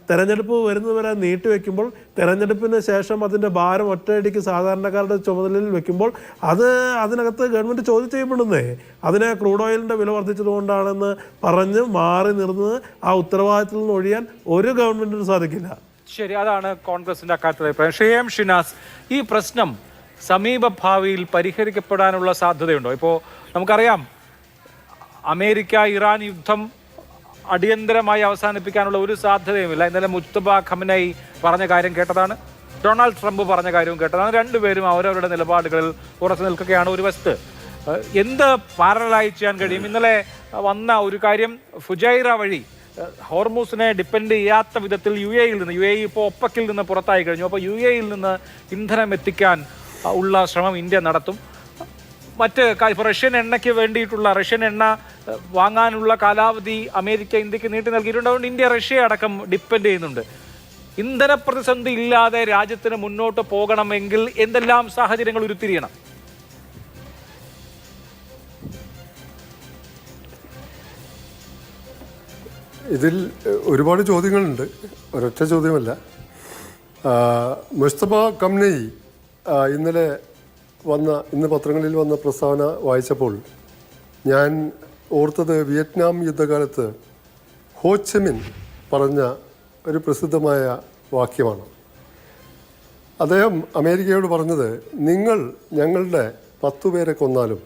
തെരഞ്ഞെടുപ്പ് വരുന്നവരെ നീട്ടിവെക്കുമ്പോൾ, തെരഞ്ഞെടുപ്പിന് ശേഷം അതിൻ്റെ ഭാരം ഒറ്റയടിക്ക് സാധാരണക്കാരുടെ ചുമതലയിൽ വെക്കുമ്പോൾ അതിനകത്ത് ഗവൺമെൻറ് ചോദ്യം ചെയ്യപ്പെടുന്നേ. അതിനെ ക്രൂഡ് ഓയിലിൻ്റെ വില വർദ്ധിച്ചതുകൊണ്ടാണെന്ന് പറഞ്ഞ് മാറി നിർന്ന് ആ ഉത്തരവാദിത്തത്തിൽ നിന്ന് ഒഴിയാൻ ഒരു ഗവൺമെൻറ്റിനും സാധിക്കില്ല. ശരി, അതാണ് കോൺഗ്രസിന്റെ അക്കാര്യത്തിൽ അഭിപ്രായം. ഷിയാം ഷിനാസ്, ഈ പ്രശ്നം സമീപഭാവിയിൽ പരിഹരിക്കപ്പെടാനുള്ള സാധ്യതയുണ്ടോ? ഇപ്പോൾ നമുക്കറിയാം അമേരിക്ക ഇറാൻ യുദ്ധം അടിയന്തരമായി അവസാനിപ്പിക്കാനുള്ള ഒരു സാധ്യതയുമില്ല. ഇന്നലെ മുജ്തബ ഖമനൈ പറഞ്ഞ കാര്യം കേട്ടതാണ്, ഡൊണാൾഡ് ട്രംപ് പറഞ്ഞ കാര്യവും കേട്ടതാണ്. രണ്ടുപേരും അവരവരുടെ നിലപാടുകളിൽ ഉറച്ചു നിൽക്കുകയാണ്. ഒരു വശത്ത് എന്ത് പാരലായി ചെയ്യാൻ കഴിയും? ഇന്നലെ വന്ന ഒരു കാര്യം, ഫുജൈറ വഴി ഹോർമൂസിനെ ഡിപ്പെൻഡ് ചെയ്യാത്ത വിധത്തിൽ യു എയിൽ നിന്ന് ഇപ്പോൾ ഒപ്പക്കിൽ നിന്ന് പുറത്തായി കഴിഞ്ഞു. അപ്പോൾ യു എയിൽ നിന്ന് ഇന്ധനം എത്തിക്കാൻ ഉള്ള ശ്രമം ഇന്ത്യ നടത്തും. മറ്റ് ഇപ്പോൾ റഷ്യൻ എണ്ണയ്ക്ക് വേണ്ടിയിട്ടുള്ള റഷ്യൻ എണ്ണ വാങ്ങാനുള്ള കാലാവധി അമേരിക്ക ഇന്ത്യക്ക് നീട്ടി നൽകിയിട്ടുണ്ട്. അതുകൊണ്ട് ഇന്ത്യ റഷ്യയെ അടക്കം ഡിപ്പെൻഡ് ചെയ്യുന്നുണ്ട്. ഇന്ധന പ്രതിസന്ധി ഇല്ലാതെ രാജ്യത്തിന് മുന്നോട്ട് പോകണമെങ്കിൽ എന്തെല്ലാം സാഹചര്യങ്ങൾ ഉരുത്തിരിയണം? ഇതിൽ ഒരുപാട് ചോദ്യങ്ങളുണ്ട്, ഒരൊറ്റ ചോദ്യമല്ല. മുസ്തഫ കംനയി ഇന്ന് പത്രങ്ങളിൽ വന്ന പ്രസ്താവന വായിച്ചപ്പോൾ ഞാൻ ഓർത്തത് വിയറ്റ്നാം യുദ്ധകാലത്ത് ഹോച്ചിമിൻ പറഞ്ഞ ഒരു പ്രസിദ്ധമായ വാക്യമാണ്. അദ്ദേഹം അമേരിക്കയോട് പറഞ്ഞത്, നിങ്ങൾ ഞങ്ങളുടെ 10 പേരെ കൊന്നാലും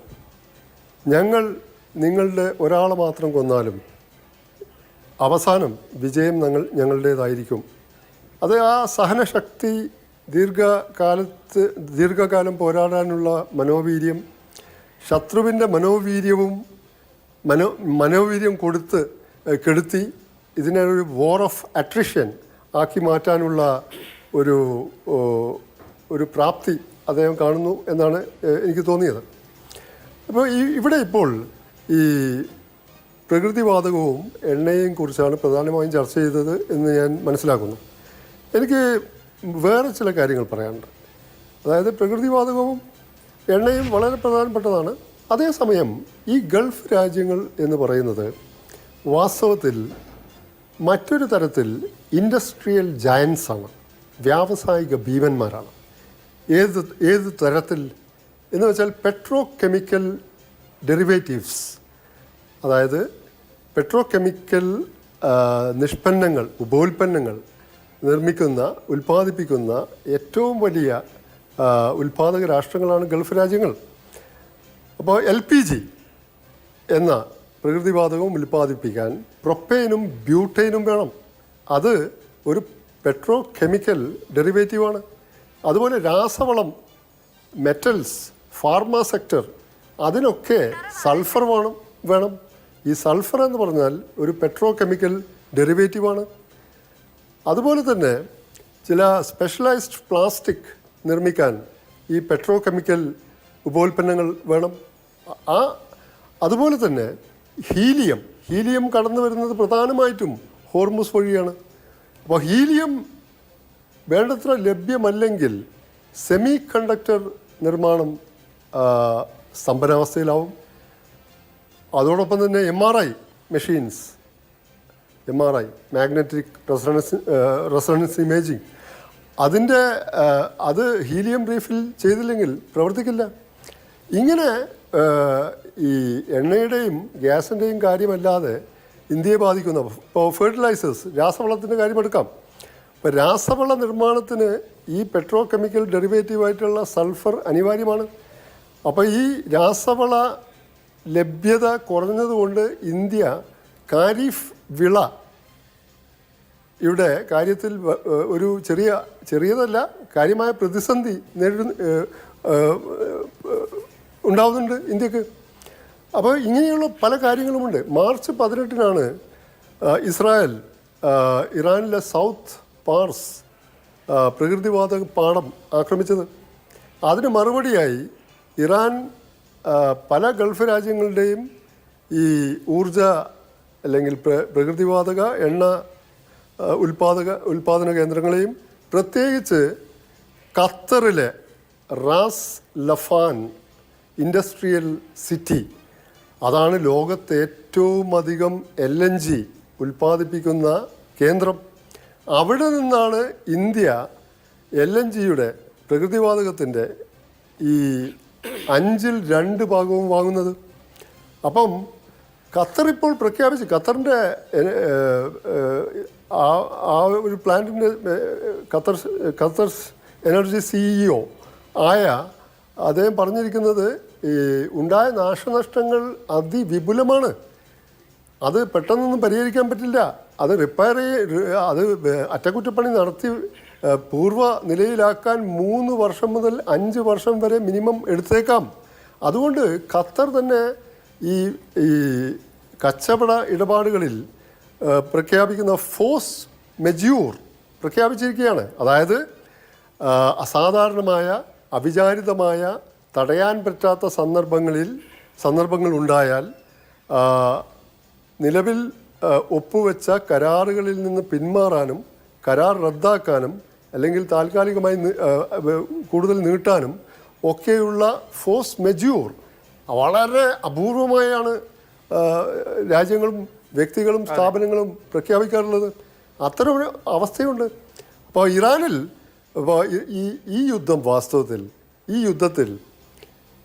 ഞങ്ങൾ നിങ്ങളുടെ ഒരാളെ മാത്രം കൊന്നാലും അവസാനം വിജയം ഞങ്ങളുടേതായിരിക്കും. അത് ആ സഹനശക്തി, ദീർഘകാലം പോരാടാനുള്ള മനോവീര്യം, ശത്രുവിൻ്റെ മനോവീര്യം കെടുത്തി ഇതിനെ ഒരു വാർ ഓഫ് അട്രിഷൻ ആക്കി മാറ്റാനുള്ള ഒരു പ്രാപ്തി അദ്ദേഹം കാണുന്നു എന്നാണ് എനിക്ക് തോന്നിയത്. അപ്പോൾ ഇവിടെ ഇപ്പോൾ ഈ പ്രകൃതിവാതകവും എണ്ണയെയും കുറിച്ചാണ് പ്രധാനമായും ചർച്ച ചെയ്തത് എന്ന് ഞാൻ മനസ്സിലാക്കുന്നു. എനിക്ക് വേറെ ചില കാര്യങ്ങൾ പറയാനുണ്ട്. അതായത് പ്രകൃതിവാതകവും എണ്ണയും വളരെ പ്രധാനപ്പെട്ടതാണ്. അതേസമയം ഈ ഗൾഫ് രാജ്യങ്ങൾ എന്ന് പറയുന്നത് വാസ്തവത്തിൽ മറ്റൊരു തരത്തിൽ ഇൻഡസ്ട്രിയൽ ജയൻസാണ്, വ്യാവസായിക ഭീമന്മാരാണ്. ഏത് തരത്തിൽ എന്ന് വെച്ചാൽ പെട്രോ കെമിക്കൽ ഡെറിവേറ്റീവ്സ്, അതായത് പെട്രോ കെമിക്കൽ നിഷ്പന്നങ്ങൾ, ഉപോൽപ്പന്നങ്ങൾ ഉൽപ്പാദിപ്പിക്കുന്ന ഏറ്റവും വലിയ ഉൽപ്പാദക രാഷ്ട്രങ്ങളാണ് ഗൾഫ് രാജ്യങ്ങൾ. അപ്പോൾ LPG എന്ന പ്രകൃതിവാതകവും ഉൽപ്പാദിപ്പിക്കാൻ പ്രൊപ്പൈനും ബ്യൂട്ടൈനും വേണം. അത് ഒരു പെട്രോ കെമിക്കൽ ഡെറിവേറ്റീവാണ്. അതുപോലെ രാസവളം, മെറ്റൽസ്, ഫാർമ സെക്ടർ, അതിനൊക്കെ സൾഫർ വേണം. ഈ സൾഫർ എന്ന് പറഞ്ഞാൽ ഒരു പെട്രോ കെമിക്കൽ ഡെറിവേറ്റീവാണ്. അതുപോലെ തന്നെ ചില സ്പെഷ്യലൈസ്ഡ് പ്ലാസ്റ്റിക് നിർമ്മിക്കാൻ ഈ പെട്രോ കെമിക്കൽ ഉപോൽപ്പന്നങ്ങൾ വേണം. അതുപോലെ തന്നെ ഹീലിയം കടന്നു വരുന്നത് പ്രധാനമായിട്ടും ഹോർമുസ് വഴിയാണ്. അപ്പോൾ ഹീലിയം വേണ്ടത്ര ലഭ്യമല്ലെങ്കിൽ സെമി കണ്ടക്ടർ നിർമ്മാണം സ്തംഭനാവസ്ഥയിലാവും. അതോടൊപ്പം തന്നെ MRI machines, magnetic resonance imaging, അത് ഹീലിയം റീഫിൽ ചെയ്തില്ലെങ്കിൽ പ്രവർത്തിക്കില്ല. ഇങ്ങനെ ഈ എണ്ണയുടെയും ഗ്യാസിൻ്റെയും കാര്യമല്ലാതെ ഇന്ത്യയെ ബാധിക്കുന്ന ഇപ്പോൾ ഫെർട്ടിലൈസേഴ്സ്, രാസവളത്തിൻ്റെ കാര്യമെടുക്കാം. ഇപ്പോൾ രാസവള നിർമ്മാണത്തിന് ഈ പെട്രോ കെമിക്കൽ ഡെറിവേറ്റീവായിട്ടുള്ള സൾഫർ അനിവാര്യമാണ്. അപ്പോൾ ഈ രാസവള ലഭ്യത കുറഞ്ഞതുകൊണ്ട് ഇന്ത്യ ഖാരിഫ് വിള ഇവിടെ കാര്യത്തിൽ ഒരു ചെറിയതല്ല കാര്യമായ പ്രതിസന്ധി ഉണ്ടാവുന്നുണ്ട് ഇന്ത്യക്ക്. അപ്പോൾ ഇങ്ങനെയുള്ള പല കാര്യങ്ങളുമുണ്ട്. മാർച്ച് 18-നാണ് ഇസ്രായേൽ ഇറാനിലെ സൗത്ത് പാർസ് പ്രകൃതിവാതക പാടം ആക്രമിച്ചത്. അതിന് മറുപടിയായി ഇറാൻ പല ഗൾഫ് രാജ്യങ്ങളുടെയും ഈ ഊർജ അല്ലെങ്കിൽ പ്രകൃതിവാതക എണ്ണ ഉൽപ്പാദന കേന്ദ്രങ്ങളെയും പ്രത്യേകിച്ച് ഖത്തറിലെ റാസ് ലഫാൻ ഇൻഡസ്ട്രിയൽ സിറ്റി, അതാണ് ലോകത്തെ ഏറ്റവും അധികം LNG ഉൽപ്പാദിപ്പിക്കുന്ന കേന്ദ്രം. അവിടെ നിന്നാണ് ഇന്ത്യ LNGയുടെ പ്രകൃതിവാതകത്തിൻ്റെ ഈ 2/5 ഭാഗവും വാങ്ങുന്നത്. അപ്പം ഖത്തർ ഇപ്പോൾ പ്രഖ്യാപിച്ച്, ഖത്തറിൻ്റെ ആ ഒരു പ്ലാന്റിൻ്റെ ഖത്തർ എനർജി CEO ആയ അദ്ദേഹം പറഞ്ഞിരിക്കുന്നത് ഈ ഉണ്ടായ നാശനഷ്ടങ്ങൾ അതിവിപുലമാണ്. അത് പെട്ടെന്നൊന്നും പരിഹരിക്കാൻ പറ്റില്ല. അത് അത് അറ്റകുറ്റപ്പണി നടത്തി പൂർവ്വ നിലയിലാക്കാൻ 3 വർഷം മുതൽ 5 വർഷം വരെ മിനിമം എടുത്തേക്കാം. അതുകൊണ്ട് ഖത്തർ തന്നെ ഈ കച്ചവട ഇടപാടുകളിൽ പ്രഖ്യാപിക്കുന്ന ഫോഴ്സ് മെജ്യൂർ പ്രഖ്യാപിച്ചിരിക്കുകയാണ്. അതായത് അസാധാരണമായ അവിചാരിതമായ തടയാൻ പറ്റാത്ത സന്ദർഭങ്ങൾ ഉണ്ടായാൽ നിലവിൽ ഒപ്പുവെച്ച കരാറുകളിൽ നിന്ന് പിന്മാറാനും കരാർ റദ്ദാക്കാനും അല്ലെങ്കിൽ താൽക്കാലികമായി കൂടുതൽ നീട്ടാനും ഒക്കെയുള്ള ഫോഴ്സ് മെജ്യൂർ വളരെ അപൂർവമായാണ് രാജ്യങ്ങളും വ്യക്തികളും സ്ഥാപനങ്ങളും പ്രഖ്യാപിക്കാറുള്ളത്. അത്തരം ഒരു അവസ്ഥയുണ്ട്. അപ്പോൾ ഇറാനിൽ ഈ യുദ്ധം വാസ്തവത്തിൽ ഈ യുദ്ധത്തിൽ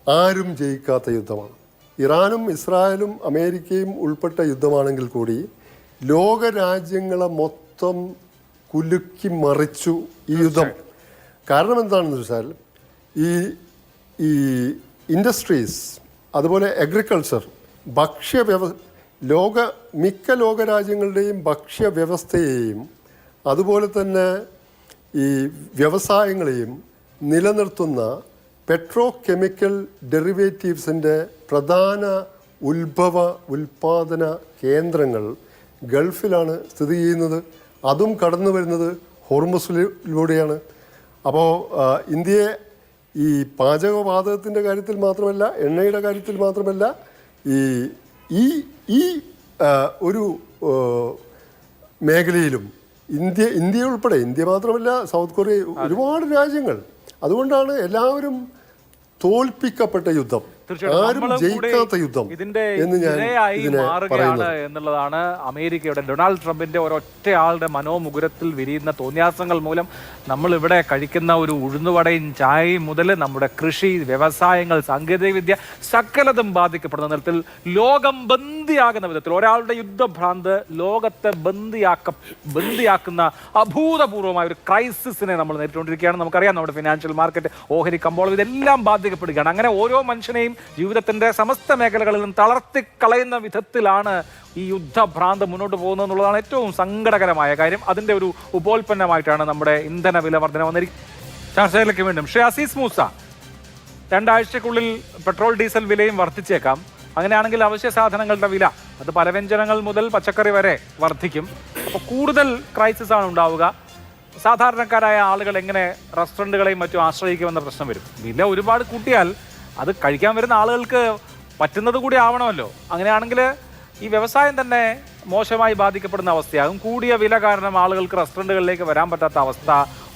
ആരും ജയിക്കാത്ത യുദ്ധമാണ്. ഇറാനും ഇസ്രായേലും അമേരിക്കയും ഉൾപ്പെട്ട യുദ്ധമാണെങ്കിൽ കൂടി ലോകരാജ്യങ്ങളെ മൊത്തം കുലുക്കി മറിച്ചു ഈ യുദ്ധം. കാരണം എന്താണെന്ന് വെച്ചാൽ ഈ ഇൻഡസ്ട്രീസ്, അതുപോലെ അഗ്രികൾച്ചർ, മിക്ക ലോകരാജ്യങ്ങളുടെയും ഭക്ഷ്യവ്യവസ്ഥയെയും അതുപോലെ തന്നെ ഈ വ്യവസായങ്ങളെയും നിലനിർത്തുന്ന പെട്രോ കെമിക്കൽ ഡെറിവേറ്റീവ്സിൻ്റെ പ്രധാന ഉൽപ്പാദന കേന്ദ്രങ്ങൾ ഗൾഫിലാണ് സ്ഥിതി ചെയ്യുന്നത്. അതും കടന്നു വരുന്നത് ഹോർമുസിലൂടെയാണ്. അപ്പോൾ ഇന്ത്യയെ ഈ പാചകവാതകത്തിൻ്റെ കാര്യത്തിൽ മാത്രമല്ല, എണ്ണയുടെ കാര്യത്തിൽ മാത്രമല്ല, ഈ ഒരു മേഖലയിലും ഇന്ത്യ ഉൾപ്പെടെ, ഇന്ത്യ മാത്രമല്ല സൗത്ത് കൊറിയ, ഒരുപാട് രാജ്യങ്ങൾ. അതുകൊണ്ടാണ് എല്ലാവരും തോൽപ്പിക്കപ്പെട്ട യുദ്ധം, ആരും ജയിക്കാത്ത യുദ്ധം എന്ന് ഞാൻ മാറുകയാണ് എന്നുള്ളതാണ് അമേരിക്കയുടെ ഡൊണാൾഡ് ട്രംപിന്റെ ഒരൊറ്റ ആളുടെ മനോമുകുരത്തിൽ വിരിയുന്ന തോന്നിയാസങ്ങൾ മൂലം നമ്മൾ ഇവിടെ കഴിക്കുന്ന ഒരു ഉഴുന്നുവടയും ചായയും മുതൽ നമ്മുടെ കൃഷി, വ്യവസായങ്ങൾ, സാങ്കേതികവിദ്യ സകലതും ബാധിക്കപ്പെടുന്ന തരത്തിൽ ലോകം ബന്ദിയാകുന്ന വിധത്തിൽ ഒരാളുടെ യുദ്ധഭ്രാന്ത് ലോകത്തെ ബന്ദിയാക്കുന്ന അഭൂതപൂർവമായ ഒരു ക്രൈസിസിനെ നമ്മൾ നേരിട്ടുകൊണ്ടിരിക്കുകയാണ്. നമുക്കറിയാം, നമ്മുടെ ഫിനാൻഷ്യൽ മാർക്കറ്റ്, ഓഹരി കമ്പോളം, ഇതെല്ലാം ബാധിക്കപ്പെടുകയാണ്. അങ്ങനെ ഓരോ മനുഷ്യനെയും ജീവിതത്തിന്റെ സമസ്ത മേഖലകളിലും തളർത്തിക്കളയുന്ന വിധത്തിലാണ് ഈ യുദ്ധഭ്രാന്ത് മുന്നോട്ട് പോകുന്നത് എന്നുള്ളതാണ് ഏറ്റവും സങ്കടകരമായ കാര്യം. അതിന്റെ ഒരു ഉപോൽപ്പന്നമായിട്ടാണ് നമ്മുടെ ഇന്ധന വില വർധന വന്നിരിക്കുന്നത്. ചർച്ചയിലേക്ക് വീണ്ടും ശ്രീ അസീസ് മൂസ, 2 ആഴ്ചക്കുള്ളിൽ പെട്രോൾ ഡീസൽ വിലയും വർദ്ധിച്ചേക്കാം. അങ്ങനെയാണെങ്കിൽ അവശ്യ സാധനങ്ങളുടെ വില, അത് പലവ്യഞ്ജനങ്ങൾ മുതൽ പച്ചക്കറി വരെ വർദ്ധിക്കും. അപ്പോൾ കൂടുതൽ ക്രൈസിസ് ആണ് ഉണ്ടാവുക. സാധാരണക്കാരായ ആളുകൾ എങ്ങനെ റെസ്റ്റോറൻറ്റുകളെയും മറ്റും ആശ്രയിക്കുമെന്ന പ്രശ്നം വരും. വില ഒരുപാട് കൂട്ടിയാൽ അത് കഴിക്കാൻ വരുന്ന ആളുകൾക്ക് പറ്റുന്നത് കൂടി ആവണമല്ലോ. അങ്ങനെയാണെങ്കിൽ ഈ വ്യവസായം തന്നെ മോശമായി ബാധിക്കപ്പെടുന്ന അവസ്ഥയാകും. കൂടിയ വില കാരണം ആളുകൾക്ക് റെസ്റ്റോറൻറ്റുകളിലേക്ക് വരാൻ പറ്റാത്ത അവസ്ഥ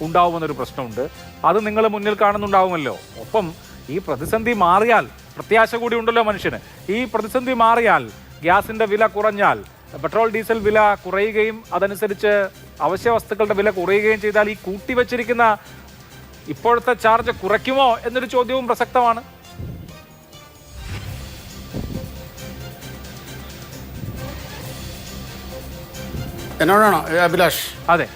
ഉണ്ടാവുമെന്നൊരു പ്രശ്നമുണ്ട്. അത് നിങ്ങൾ മുന്നിൽ കാണുന്നുണ്ടാവുമല്ലോ. ഒപ്പം ഈ പ്രതിസന്ധി മാറിയാൽ, പ്രത്യാശ കൂടി ഉണ്ടല്ലോ മനുഷ്യന്, ഈ പ്രതിസന്ധി മാറിയാൽ, ഗ്യാസിൻ്റെ വില കുറഞ്ഞാൽ, പെട്രോൾ ഡീസൽ വില കുറയുകയും അതനുസരിച്ച് അവശ്യ വസ്തുക്കളുടെ വില കുറയുകയും ചെയ്താൽ ഈ കൂട്ടിവെച്ചിരിക്കുന്ന ഇപ്പോഴത്തെ ചാർജ് കുറയ്ക്കുമോ എന്നൊരു ചോദ്യവും പ്രസക്തമാണ്. എന്നോടാണോ അഭിലാഷ്? അതെ.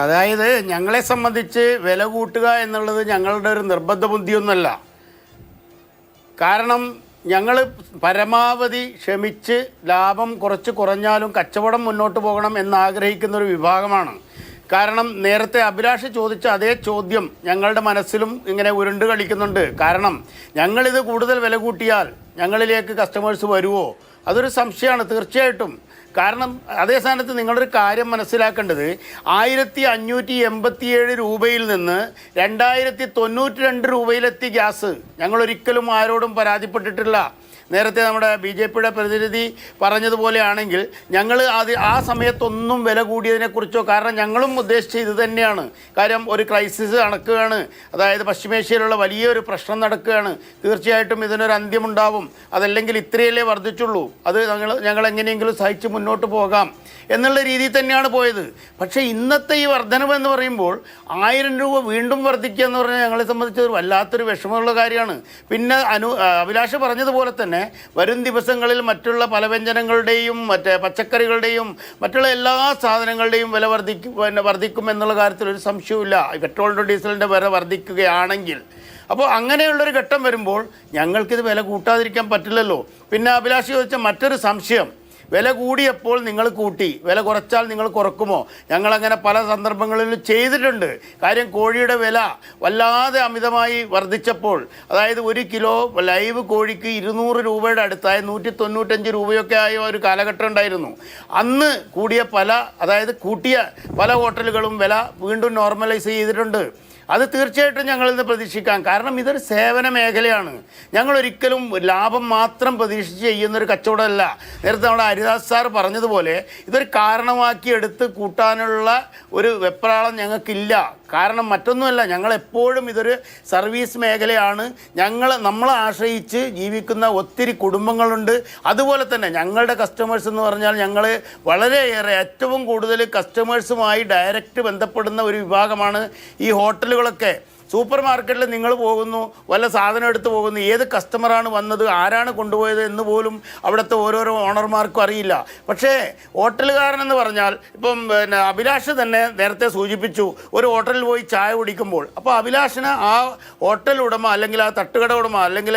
അതായത് ഞങ്ങളെ സംബന്ധിച്ച് വില കൂട്ടുക എന്നുള്ളത് ഞങ്ങളുടെ ഒരു നിർബന്ധ ബുദ്ധിയൊന്നുമല്ല. കാരണം ഞങ്ങൾ പരമാവധി ക്ഷമിച്ച് ലാഭം കുറഞ്ഞാലും കച്ചവടം മുന്നോട്ട് പോകണം എന്നാഗ്രഹിക്കുന്ന ഒരു വിഭാഗമാണ്. കാരണം നേരത്തെ അഭിലാഷ് ചോദിച്ച അതേ ചോദ്യം ഞങ്ങളുടെ മനസ്സിലും ഇങ്ങനെ ഉരുണ്ട് കളിക്കുന്നുണ്ട്. കാരണം ഞങ്ങളിത് കൂടുതൽ വില കൂട്ടിയാൽ ഞങ്ങളിലേക്ക് കസ്റ്റമേഴ്സ് വരുമോ? അതൊരു സംശയമാണ് തീർച്ചയായിട്ടും. കാരണം അതേ സ്ഥാനത്ത് നിങ്ങളൊരു കാര്യം മനസ്സിലാക്കേണ്ടത്, 1587 രൂപയിൽ നിന്ന് 2092 രൂപയിലെത്തി ഗ്യാസ്. ഞങ്ങളൊരിക്കലും ആരോടും പരാതിപ്പെട്ടിട്ടില്ല. നേരത്തെ നമ്മുടെ BJPയുടെ പ്രതിനിധി പറഞ്ഞതുപോലെയാണെങ്കിൽ ഞങ്ങൾ ആ സമയത്തൊന്നും വില കൂടിയതിനെക്കുറിച്ചോ, കാരണം ഞങ്ങളും ഉദ്ദേശിച്ചത് ഇത് തന്നെയാണ്. കാര്യം ഒരു ക്രൈസിസ് നടക്കുകയാണ്, അതായത് പശ്ചിമേഷ്യയിലുള്ള വലിയൊരു പ്രശ്നം നടക്കുകയാണ്. തീർച്ചയായിട്ടും ഇതിനൊരു അന്ത്യമുണ്ടാവും. അതല്ലെങ്കിൽ ഇത്രയല്ലേ വർദ്ധിച്ചുള്ളൂ, അത് ഞങ്ങൾ എങ്ങനെയെങ്കിലും സഹിച്ച് മുന്നോട്ട് പോകാം എന്നുള്ള രീതിയിൽ തന്നെയാണ് പോയത്. പക്ഷേ ഇന്നത്തെ ഈ വർധനവ് എന്ന് പറയുമ്പോൾ 1000 രൂപ വീണ്ടും വർദ്ധിക്കുക എന്ന് പറഞ്ഞാൽ ഞങ്ങളെ സംബന്ധിച്ച് വല്ലാത്തൊരു വിഷമമുള്ള കാര്യമാണ്. പിന്നെ അഭിലാഷ് പറഞ്ഞതുപോലെ തന്നെ വരും ദിവസങ്ങളിൽ മറ്റുള്ള പലവ്യഞ്ജനങ്ങളുടെയും പച്ചക്കറികളുടെയും മറ്റുള്ള എല്ലാ സാധനങ്ങളുടെയും വില വർദ്ധിക്കും എന്നുള്ള കാര്യത്തിൽ ഒരു സംശയവുമില്ല. പെട്രോളിൻ്റെ ഡീസലിൻ്റെ വില വർദ്ധിക്കുകയാണെങ്കിൽ, അപ്പോൾ അങ്ങനെയുള്ളൊരു ഘട്ടം വരുമ്പോൾ ഞങ്ങൾക്കിത് വില കൂട്ടാതിരിക്കാൻ പറ്റില്ലല്ലോ. പിന്നെ അഭിലാഷ് ചോദിച്ച മറ്റൊരു സംശയം, വില കൂടിയപ്പോൾ നിങ്ങൾ കൂട്ടി, വില കുറച്ചാൽ നിങ്ങൾ കുറക്കുമോ? ഞങ്ങളങ്ങനെ പല സന്ദർഭങ്ങളിലും ചെയ്തിട്ടുണ്ട്. കാര്യം കോഴിയുടെ വില വല്ലാതെ അമിതമായി വർദ്ധിച്ചപ്പോൾ, അതായത് 1 കിലോ ലൈവ് കോഴിക്ക് 200 രൂപയുടെ അടുത്തായ 195 രൂപയൊക്കെ ആയ ഒരു കാലഘട്ടം ഉണ്ടായിരുന്നു. അന്ന് കൂടിയ കൂട്ടിയ പല ഹോട്ടലുകളും വില വീണ്ടും നോർമലൈസ് ചെയ്തിട്ടുണ്ട്. അത് തീർച്ചയായിട്ടും ഞങ്ങളിന്ന് പ്രതീക്ഷിക്കാം. കാരണം ഇതൊരു സേവന മേഖലയാണ്. ഞങ്ങളൊരിക്കലും ലാഭം മാത്രം പ്രതീക്ഷിച്ച് ചെയ്യുന്നൊരു കച്ചവടമല്ല. നേരത്തെ നമ്മുടെ ഹരിദാസ് സാർ പറഞ്ഞതുപോലെ ഇതൊരു കാരണമാക്കി എടുത്ത് കൂട്ടാനുള്ള ഒരു വെപ്രാളം ഞങ്ങൾക്കില്ല. കാരണം മറ്റൊന്നുമല്ല, ഞങ്ങളെപ്പോഴും ഇതൊരു സർവീസ് മേഖലയാണ്. നമ്മളെ ആശ്രയിച്ച് ജീവിക്കുന്ന ഒത്തിരി കുടുംബങ്ങളുണ്ട്. അതുപോലെ തന്നെ ഞങ്ങളുടെ കസ്റ്റമേഴ്സ് എന്ന് പറഞ്ഞാൽ ഞങ്ങൾ വളരെയേറെ ഏറ്റവും കൂടുതൽ കസ്റ്റമേഴ്സുമായി ഡയറക്റ്റ് ബന്ധപ്പെടുന്ന ഒരു വിഭാഗമാണ് ഈ ഹോട്ടലുകളൊക്കെ. സൂപ്പർ മാർക്കറ്റിൽ നിങ്ങൾ പോകുന്നു, വല്ല സാധനം എടുത്ത് പോകുന്നു, ഏത് കസ്റ്റമറാണ് വന്നത്, ആരാണ് കൊണ്ടുപോയത് എന്ന് പോലും അവിടുത്തെ ഓരോരോ ഓണർമാർക്കും അറിയില്ല. പക്ഷേ ഹോട്ടലുകാരനെന്ന് പറഞ്ഞാൽ ഇപ്പം അഭിലാഷ് തന്നെ നേരത്തെ സൂചിപ്പിച്ചു, ഒരു ഹോട്ടലിൽ പോയി ചായ കുടിക്കുമ്പോൾ അപ്പോൾ അഭിലാഷിന് ആ ഹോട്ടൽ ഉടമ അല്ലെങ്കിൽ ആ തട്ടുകട ഉടമ അല്ലെങ്കിൽ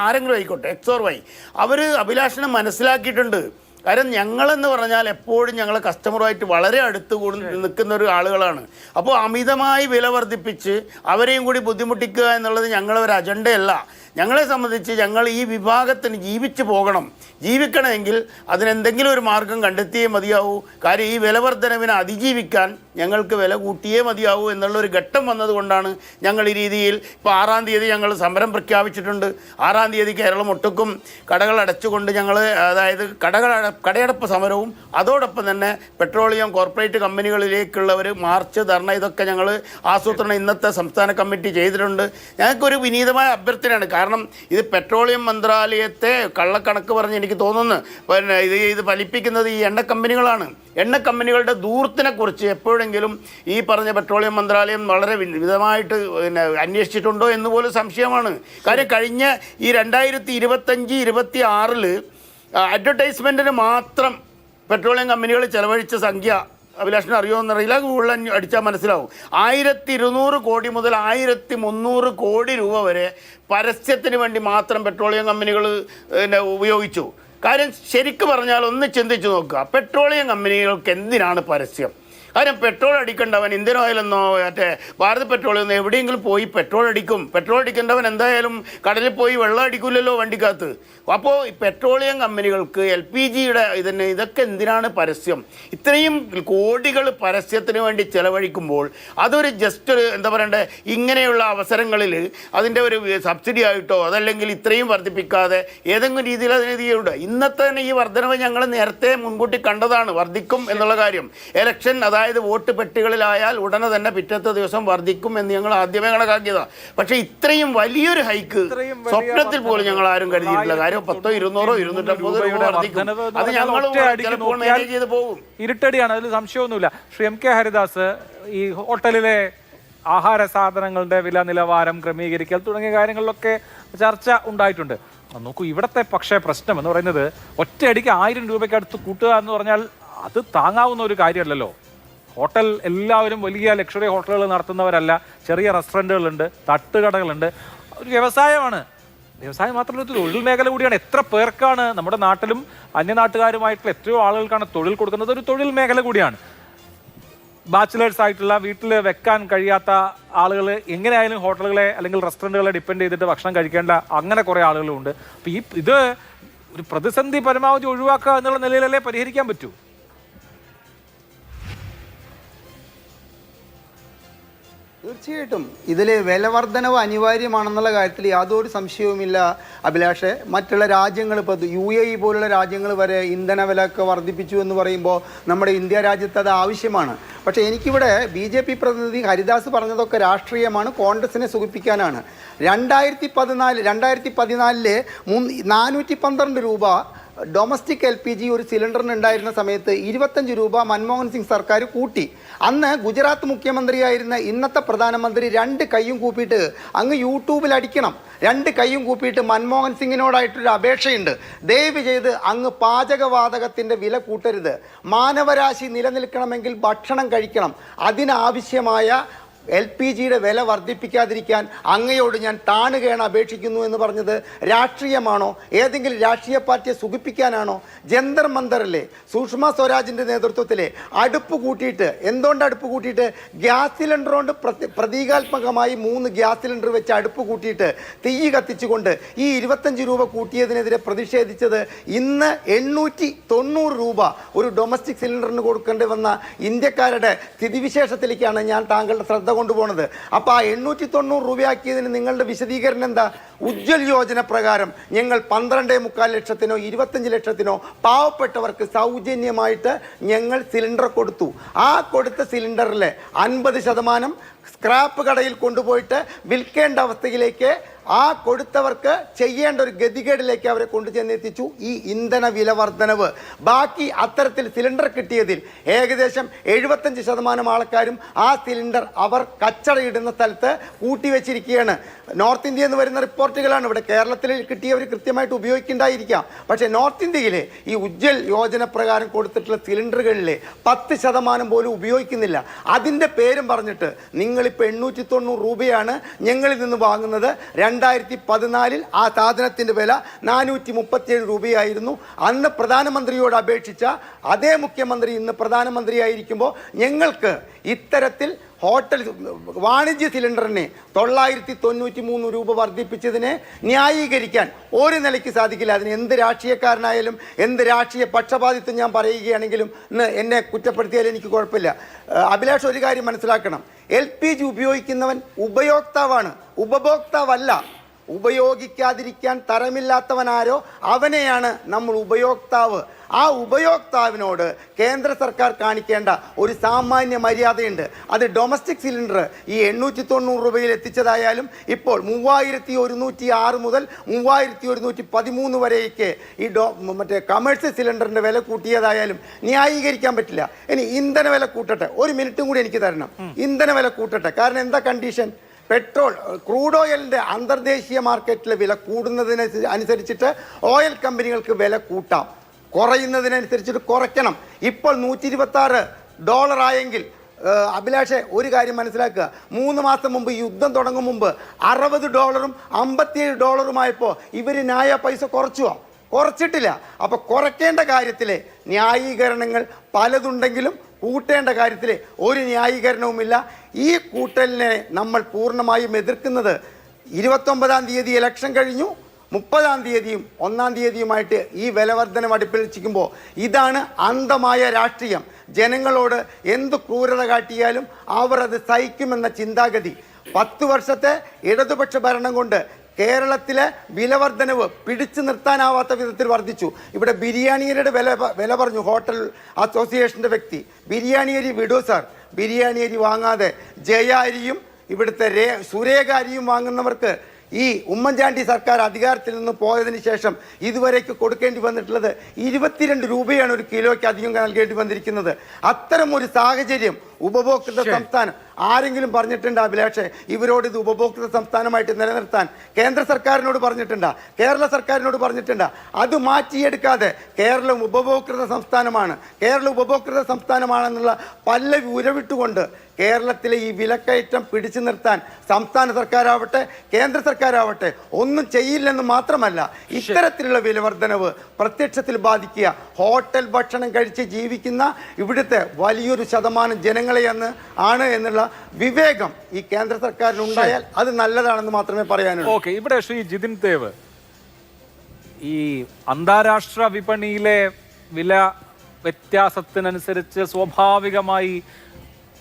ആരെങ്കിലും ആയിക്കോട്ടെ, എക്സ് ഓർ വൈ, അവർ അഭിലാഷിനെ മനസ്സിലാക്കിയിട്ടുണ്ട്. കാര്യം ഞങ്ങളെന്ന് പറഞ്ഞാൽ എപ്പോഴും ഞങ്ങൾ കസ്റ്റമറുമായിട്ട് വളരെ അടുത്ത് നിൽക്കുന്ന ഒരു ആളുകളാണ്. അപ്പോൾ അമിതമായി വില വർദ്ധിപ്പിച്ച് അവരെയും കൂടി ബുദ്ധിമുട്ടിക്കുക എന്നുള്ളത് ഞങ്ങളൊരു അജണ്ടയല്ല. ഞങ്ങളെ സംബന്ധിച്ച് ഞങ്ങൾ ഈ വിഭാഗത്തിന് ജീവിച്ചു പോകണം. ജീവിക്കണമെങ്കിൽ അതിനെന്തെങ്കിലും ഒരു മാർഗം കണ്ടെത്തിയേ മതിയാവൂ. കാര്യം ഈ വിലവർദ്ധനവിനെ അതിജീവിക്കാൻ ഞങ്ങൾക്ക് വില കൂട്ടിയേ മതിയാവൂ എന്നുള്ളൊരു ഘട്ടം വന്നതുകൊണ്ടാണ് ഞങ്ങൾ ഈ രീതിയിൽ ഇപ്പോൾ 6-ാം തീയതി ഞങ്ങൾ സമരം പ്രഖ്യാപിച്ചിട്ടുണ്ട്. 6-ാം തീയതി കേരളം ഒട്ടുക്കും കടകൾ അടച്ചുകൊണ്ട് ഞങ്ങൾ കടയടപ്പ് സമരവും അതോടൊപ്പം തന്നെ പെട്രോളിയം കോർപ്പറേറ്റ് കമ്പനികളിലേക്കുള്ള ഒരു മാർച്ച്, ധർണ ഇതൊക്കെ ഞങ്ങൾ ആസൂത്രണം ഇന്നത്തെ സംസ്ഥാന കമ്മിറ്റി ചെയ്തിട്ടുണ്ട്. ഞങ്ങൾക്കൊരു വിനീതമായ അഭ്യർത്ഥനയാണ്. കാരണം ഇത് പെട്രോളിയം മന്ത്രാലയത്തെ കള്ളക്കണക്ക് പറഞ്ഞ് എനിക്ക് തോന്നുന്നു ഇത് ഫലിപ്പിക്കുന്നത് ഈ എണ്ണ കമ്പനികളാണ്. എണ്ണ കമ്പനികളുടെ ധൂർത്തിനെക്കുറിച്ച് എപ്പോഴെങ്കിലും ഈ പറഞ്ഞ പെട്രോളിയം മന്ത്രാലയം വളരെ വിധമായിട്ട് അന്വേഷിച്ചിട്ടുണ്ടോ എന്ന് പോലും സംശയമാണ്. കാര്യം കഴിഞ്ഞ ഈ 2025-26 അഡ്വർടൈസ്മെൻറ്റിന് മാത്രം പെട്രോളിയം കമ്പനികൾ ചെലവഴിച്ച സംഖ്യ അഭിലാഷിന് അറിയുമെന്നറിയില്ല, ഗൂഗിളിൽ അടിച്ചാൽ മനസ്സിലാവും. 1200 കോടി മുതൽ 1300 കോടി രൂപ വരെ പരസ്യത്തിന് വേണ്ടി മാത്രം പെട്രോളിയം കമ്പനികൾ ഉപയോഗിച്ചു. കാര്യം ശരിക്കും പറഞ്ഞാൽ ഒന്ന് ചിന്തിച്ച് നോക്കുക, പെട്രോളിയം കമ്പനികൾക്ക് എന്തിനാണ് പരസ്യം? കാര്യം പെട്രോൾ അടിക്കേണ്ടവൻ ഇന്ത്യൻ ഓയിലെന്നോ മറ്റേ ഭാരത് പെട്രോളിയെന്നോ എവിടെയെങ്കിലും പോയി പെട്രോൾ അടിക്കും. പെട്രോൾ അടിക്കേണ്ടവൻ എന്തായാലും കടലിൽ പോയി വെള്ളം അടിക്കില്ലല്ലോ വണ്ടിക്കകത്ത്. അപ്പോൾ പെട്രോളിയം കമ്പനികൾക്ക് LPGയുടെ ഇതൊക്കെ എന്തിനാണ് പരസ്യം? ഇത്രയും കോടികൾ പരസ്യത്തിന് വേണ്ടി ചെലവഴിക്കുമ്പോൾ അതൊരു ജസ്റ്റ് എന്താ പറയണ്ടേ, ഇങ്ങനെയുള്ള അവസരങ്ങളിൽ അതിൻ്റെ ഒരു സബ്സിഡി ആയിട്ടോ അതല്ലെങ്കിൽ ഇത്രയും വർദ്ധിപ്പിക്കാതെ ഏതെങ്കിലും രീതിയിൽ അതിന് ചെയ്യുന്നുണ്ട്. ഇന്നത്തെ തന്നെ ഈ വർധനവ് ഞങ്ങൾ നേരത്തെ മുൻകൂട്ടി കണ്ടതാണ്, വർദ്ധിക്കും എന്നുള്ള കാര്യം. ഇലക്ഷൻ അതായത് വോട്ട് പെട്ടികളിലായാൽ ഉടനെ തന്നെ പിറ്റത്തെ ദിവസം വർദ്ധിക്കും എന്ന് ഞങ്ങൾ ആദ്യമേ കണക്കാക്കിയതാണ്. പക്ഷേ ഇത്രയും വലിയൊരു ഹൈക്ക് സ്വപ്നത്തിൽ പോലും ഞങ്ങൾ ആരും കരുതിയിട്ടില്ല. കാര്യം 100, 200, 250 രൂപ വർദ്ധിക്കും. അത് ഞങ്ങൾ ചിലപ്പോൾ മാനേജ് ചെയ്ത് പോകും. ഇരുട്ടടിയാണ്, അതിൽ സംശയമൊന്നുമില്ല. ശ്രീ MK ഹരിദാസ്, ഈ ഹോട്ടലിലെ ആഹാര സാധനങ്ങളുടെ വില നിലവാരം ക്രമീകരിക്കൽ തുടങ്ങിയ കാര്യങ്ങളിലൊക്കെ ചർച്ച ഉണ്ടായിട്ടുണ്ട്. നോക്കൂ, ഇവിടുത്തെ പക്ഷേ പ്രശ്നം എന്ന് പറയുന്നത് ഒറ്റയടിക്ക് 1000 രൂപയ്ക്ക് അടുത്ത് കൂട്ടുക എന്ന് പറഞ്ഞാൽ അത് താങ്ങാവുന്ന ഒരു കാര്യമല്ലല്ലോ. ഹോട്ടൽ എല്ലാവരും വലിയ ലക്ഷറി ഹോട്ടലുകൾ നടത്തുന്നവരല്ല, ചെറിയ റെസ്റ്റോറൻറ്റുകളുണ്ട്, തട്ടുകടകളുണ്ട്. ഒരു വ്യവസായമാണ്. വ്യവസായം മാത്രമല്ല, ഒരു തൊഴിൽ മേഖല കൂടിയാണ്. എത്ര പേർക്കാണ് നമ്മുടെ നാട്ടിലും അന്യനാട്ടുകാരുമായിട്ടുള്ള എത്രയോ ആളുകൾക്കാണ് തൊഴിൽ കൊടുക്കുന്നത്. ഒരു തൊഴിൽ മേഖല കൂടിയാണ്. ബാച്ചിലേഴ്സ് ആയിട്ടുള്ള വീട്ടിൽ വെക്കാൻ കഴിയാത്ത ആളുകൾ എങ്ങനെയായാലും ഹോട്ടലുകളെ അല്ലെങ്കിൽ റെസ്റ്റോറൻറ്റുകളെ ഡിപ്പെൻഡ് ചെയ്തിട്ട് ഭക്ഷണം കഴിക്കേണ്ട അങ്ങനെ കുറേ ആളുകളുണ്ട്. അപ്പോൾ ഇത് ഒരു പ്രതിസന്ധി പരമാവധി ഒഴിവാക്കുക എന്നുള്ള നിലയിലല്ലേ പരിഹരിക്കാൻ പറ്റൂ? തീർച്ചയായിട്ടും ഇതിൽ വിലവർദ്ധനവ് അനിവാര്യമാണെന്നുള്ള കാര്യത്തിൽ യാതൊരു സംശയവുമില്ല അഭിലാഷ്. മറ്റുള്ള രാജ്യങ്ങൾ, ഇപ്പോൾ UAE പോലുള്ള രാജ്യങ്ങൾ വരെ ഇന്ധന വിലയൊക്കെ വർദ്ധിപ്പിച്ചു എന്ന് പറയുമ്പോൾ നമ്മുടെ ഇന്ത്യ രാജ്യത്ത് അത് ആവശ്യമാണ്. പക്ഷേ എനിക്കിവിടെ BJP പ്രതിനിധി ഹരിദാസ് പറഞ്ഞതൊക്കെ രാഷ്ട്രീയമാണ്, കോൺഗ്രസിനെ സുഖിപ്പിക്കാനാണ്. 2014 412 രൂപ ഡൊമസ്റ്റിക് LPG ഒരു സിലിണ്ടറിന് ഉണ്ടായിരുന്ന സമയത്ത് 25 രൂപ മൻമോഹൻ സിംഗ് സർക്കാർ കൂട്ടി. അന്ന് ഗുജറാത്ത് മുഖ്യമന്ത്രിയായിരുന്ന ഇന്നത്തെ പ്രധാനമന്ത്രി 2 കൈയും കൂപ്പിയിട്ട് അങ്ങ് യൂട്യൂബിൽ അടിക്കണം. 2 കൈയും കൂപ്പിയിട്ട് മൻമോഹൻ സിംഗിനോടായിട്ടൊരു അപേക്ഷയുണ്ട്. ദയവ് ചെയ്ത് അങ്ങ് പാചകവാതകത്തിൻ്റെ വില കൂട്ടരുത്. മാനവരാശി നിലനിൽക്കണമെങ്കിൽ ഭക്ഷണം കഴിക്കണം. അതിനാവശ്യമായ LPGയുടെ വില വർദ്ധിപ്പിക്കാതിരിക്കാൻ അങ്ങയോട് ഞാൻ താണുകയാണ് അപേക്ഷിക്കുന്നു എന്ന് പറഞ്ഞത് രാഷ്ട്രീയമാണോ? ഏതെങ്കിലും രാഷ്ട്രീയ പാർട്ടിയെ സുഖിപ്പിക്കാനാണോ? ജന്തർ മന്ദറിലെ സുഷമ സ്വരാജിൻ്റെ നേതൃത്വത്തിലെ അടുപ്പ് കൂട്ടിയിട്ട്, എന്തുകൊണ്ട് അടുപ്പ് കൂട്ടിയിട്ട്? ഗ്യാസ് സിലിണ്ടർ കൊണ്ട് പ്രതീകാത്മകമായി 3 ഗ്യാസ് സിലിണ്ടർ വെച്ച് അടുപ്പ് കൂട്ടിയിട്ട് തീ കത്തിച്ചുകൊണ്ട് ഈ 25 രൂപ കൂട്ടിയതിനെതിരെ പ്രതിഷേധിച്ചത് ഇന്ന് 890 രൂപ ഒരു ഡൊമസ്റ്റിക് സിലിണ്ടറിന് കൊടുക്കേണ്ടി വന്ന ഇന്ത്യക്കാരുടെ സ്ഥിതിവിശേഷത്തിലേക്കാണ് ഞാൻ താങ്കളുടെ ശ്രദ്ധ കൊണ്ടുപോകുന്നത്. അപ്പോൾ ആ 890 രൂപയാക്കിയതിന് നിങ്ങളുടെ വിശദീകരണം എന്താ? ഉജ്ജ്വൽ യോജന പ്രകാരം ഞങ്ങൾ 12.25 ലക്ഷത്തിനോ 25 ലക്ഷത്തിനോ പാവപ്പെട്ടവർക്ക് സൗജന്യമായിട്ട് ഞങ്ങൾ സിലിണ്ടർ കൊടുത്തു. ആ കൊടുത്ത സിലിണ്ടറിലെ 50% സ്ക്രാപ്പ് കടയിൽ കൊണ്ടുപോയിട്ട് വിൽക്കേണ്ട അവസ്ഥയിലേക്ക് ആ കൊടുത്തവർക്ക് ചെയ്യേണ്ട ഒരു ഗതികേടിലേക്ക് അവരെ കൊണ്ടുചെന്നെത്തിച്ചു ഈ ഇന്ധന വില വർധനവ്. ബാക്കി അത്തരത്തിൽ സിലിണ്ടർ കിട്ടിയതിൽ ഏകദേശം 75% ആൾക്കാരും ആ സിലിണ്ടർ അവർ കച്ചടയിടുന്ന സ്ഥലത്ത് കൂട്ടിവെച്ചിരിക്കുകയാണ്. നോർത്ത് ഇന്ത്യയിൽ നിന്ന് വരുന്ന റിപ്പോർട്ടുകളാണ്. ഇവിടെ കേരളത്തിൽ കിട്ടിയവർ കൃത്യമായിട്ട് ഉപയോഗിക്കേണ്ടായിരിക്കാം. പക്ഷേ നോർത്ത് ഇന്ത്യയിലെ ഈ ഉജ്ജ്വൽ യോജന പ്രകാരം കൊടുത്തിട്ടുള്ള സിലിണ്ടറുകളിലെ 10% പോലും ഉപയോഗിക്കുന്നില്ല. അതിൻ്റെ പേരും പറഞ്ഞിട്ട് നിങ്ങളിപ്പോൾ 890 രൂപയാണ് ഞങ്ങളിൽ നിന്ന് വാങ്ങുന്നത്. 2014 ആ സാധനത്തിൻ്റെ വില 437 രൂപയായിരുന്നു. അന്ന് പ്രധാനമന്ത്രിയോട് അപേക്ഷിച്ച അതേ മുഖ്യമന്ത്രി ഇന്ന് പ്രധാനമന്ത്രിയായിരിക്കുമ്പോൾ ഞങ്ങൾക്ക് ഇത്തരത്തിൽ ഹോട്ടൽ വാണിജ്യ സിലിണ്ടറിനെ 993 രൂപ വർദ്ധിപ്പിച്ചതിനെ ന്യായീകരിക്കാൻ ഒരു നിലയ്ക്ക് സാധിക്കില്ല. അതിന് എന്ത് രാഷ്ട്രീയക്കാരനായാലും എന്ത് രാഷ്ട്രീയ പക്ഷപാതിത്വം ഞാൻ പറയുകയാണെങ്കിലും ഇന്ന് എന്നെ കുറ്റപ്പെടുത്തിയാലും എനിക്ക് കുഴപ്പമില്ല. അഭിലാഷ് ഒരു കാര്യം മനസ്സിലാക്കണം, LPG ഉപയോഗിക്കുന്നവൻ ഉപയോക്താവാണ്, ഉപഭോക്താവല്ല. ഉപയോഗിക്കാതിരിക്കാൻ തരമില്ലാത്തവനാരോ അവനെയാണ് നമ്മൾ ഉപയോക്താവ്. ആ ഉപയോക്താവിനോട് കേന്ദ്ര സർക്കാർ കാണിക്കേണ്ട ഒരു സാമാന്യ മര്യാദയുണ്ട്. അത് ഡൊമസ്റ്റിക് സിലിണ്ടർ ഈ 890 രൂപയിൽ എത്തിച്ചതായാലും ഇപ്പോൾ 3106 മുതൽ 3113 വരെയൊക്കെ ഈ മറ്റേ കമേഴ്സ്യൽ സിലിണ്ടറിൻ്റെ വില കൂട്ടിയതായാലും ന്യായീകരിക്കാൻ പറ്റില്ല. ഇനി ഇന്ധന വില കൂട്ടട്ടെ, ഒരു മിനിറ്റും കൂടി എനിക്ക് തരണം. ഇന്ധന വില കൂട്ടട്ടെ. കാരണം എന്താ കണ്ടീഷൻ? പെട്രോൾ ക്രൂഡ് ഓയിലിൻ്റെ അന്തർദേശീയ മാർക്കറ്റിലെ വില കൂടുന്നതിന് അനുസരിച്ചിട്ട് ഓയിൽ കമ്പനികൾക്ക് വില കൂട്ടാം, കുറയുന്നതിനനുസരിച്ചിട്ട് കുറയ്ക്കണം. ഇപ്പോൾ $126 ആയെങ്കിൽ അഭിലാഷെ ഒരു കാര്യം മനസ്സിലാക്കുക, 3 മാസം മുമ്പ് യുദ്ധം തുടങ്ങും മുമ്പ് $60 $57 ഇവർ ന്യായ പൈസ കുറച്ചിട്ടില്ല. അപ്പോൾ കുറയ്ക്കേണ്ട കാര്യത്തിലെ ന്യായീകരണങ്ങൾ പലതുണ്ടെങ്കിലും കൂട്ടേണ്ട കാര്യത്തിൽ ഒരു ന്യായീകരണവുമില്ല. ഈ കൂട്ടലിനെ നമ്മൾ പൂർണ്ണമായും എതിർക്കുന്നത്. 29-ാം തീയതി ഇലക്ഷൻ കഴിഞ്ഞു, 30-ാം തീയതിയും 1-ാം തീയതിയുമായിട്ട് ഈ വിലവർദ്ധനം അടുപ്പിച്ചിരിക്കുമ്പോൾ ഇതാണ് അന്ധമായ രാഷ്ട്രീയം. ജനങ്ങളോട് എന്ത് ക്രൂരത കാട്ടിയാലും അവർ അത് സഹിക്കുമെന്ന ചിന്താഗതി. 10 വർഷത്തെ ഇടതുപക്ഷ ഭരണം കൊണ്ട് കേരളത്തിലെ വിലവർദ്ധനവ് പിടിച്ചു നിർത്താനാവാത്ത വിധത്തിൽ വർദ്ധിച്ചു. ഇവിടെ ബിരിയാണിയുടെ വില പറഞ്ഞു ഹോട്ടൽ അസോസിയേഷൻ്റെ വ്യക്തി. ബിരിയാണി അരി വിടൂ സാർ, ബിരിയാണി അരി വാങ്ങാതെ ജയ അരിയും ഇവിടുത്തെ സുരേഖ അരിയും വാങ്ങുന്നവർക്ക് ഈ ഉമ്മൻചാണ്ടി സർക്കാർ അധികാരത്തിൽ നിന്ന് പോയതിന് ശേഷം ഇതുവരേക്ക് കൊടുക്കേണ്ടി വന്നിട്ടുള്ളത് 22 രൂപയാണ് ഒരു കിലോയ്ക്ക് അധികം നൽകേണ്ടി വന്നിരിക്കുന്നത്. അത്തരം ഒരു സാഹചര്യം ഉപഭോക്തൃ സംസ്ഥാനം ആരെങ്കിലും പറഞ്ഞിട്ടുണ്ടോ അഭിലാഷേ? ഇവരോട് ഇത് ഉപഭോക്തൃ സംസ്ഥാനമായിട്ട് നിലനിർത്താൻ കേന്ദ്ര സർക്കാരിനോട് പറഞ്ഞിട്ടുണ്ടോ? കേരള സർക്കാരിനോട് പറഞ്ഞിട്ടുണ്ടോ? അത് മാറ്റിയെടുക്കാതെ കേരളം ഉപഭോക്തൃ സംസ്ഥാനമാണ്, കേരളം ഉപഭോക്തൃ സംസ്ഥാനമാണെന്നുള്ള പല്ലവി ഉരവിട്ടുകൊണ്ട് കേരളത്തിലെ ഈ വിലക്കയറ്റം പിടിച്ചു നിർത്താൻ സംസ്ഥാന സർക്കാരാവട്ടെ കേന്ദ്ര സർക്കാരാവട്ടെ ഒന്നും ചെയ്യില്ലെന്ന് മാത്രമല്ല, ഇത്തരത്തിലുള്ള വിലവർദ്ധനവ് പ്രത്യക്ഷത്തിൽ ബാധിക്കുക ഹോട്ടൽ ഭക്ഷണം കഴിച്ച് ജീവിക്കുന്ന ഇവിടുത്തെ വലിയൊരു ശതമാനം ജനങ്ങളെയാണ് എന്നുള്ള വിവേകം ഈ കേന്ദ്ര സർക്കാരിനുണ്ടായാൽ അത് നല്ലതാണെന്ന് മാത്രമേ പറയാനുള്ളൂ. ഓക്കെ, ഇവിടെ ശ്രീ ജിതിൻ ദേവ്, ഈ അന്താരാഷ്ട്ര വിപണിയിലെ വില വ്യത്യാസത്തിനനുസരിച്ച് സ്വാഭാവികമായി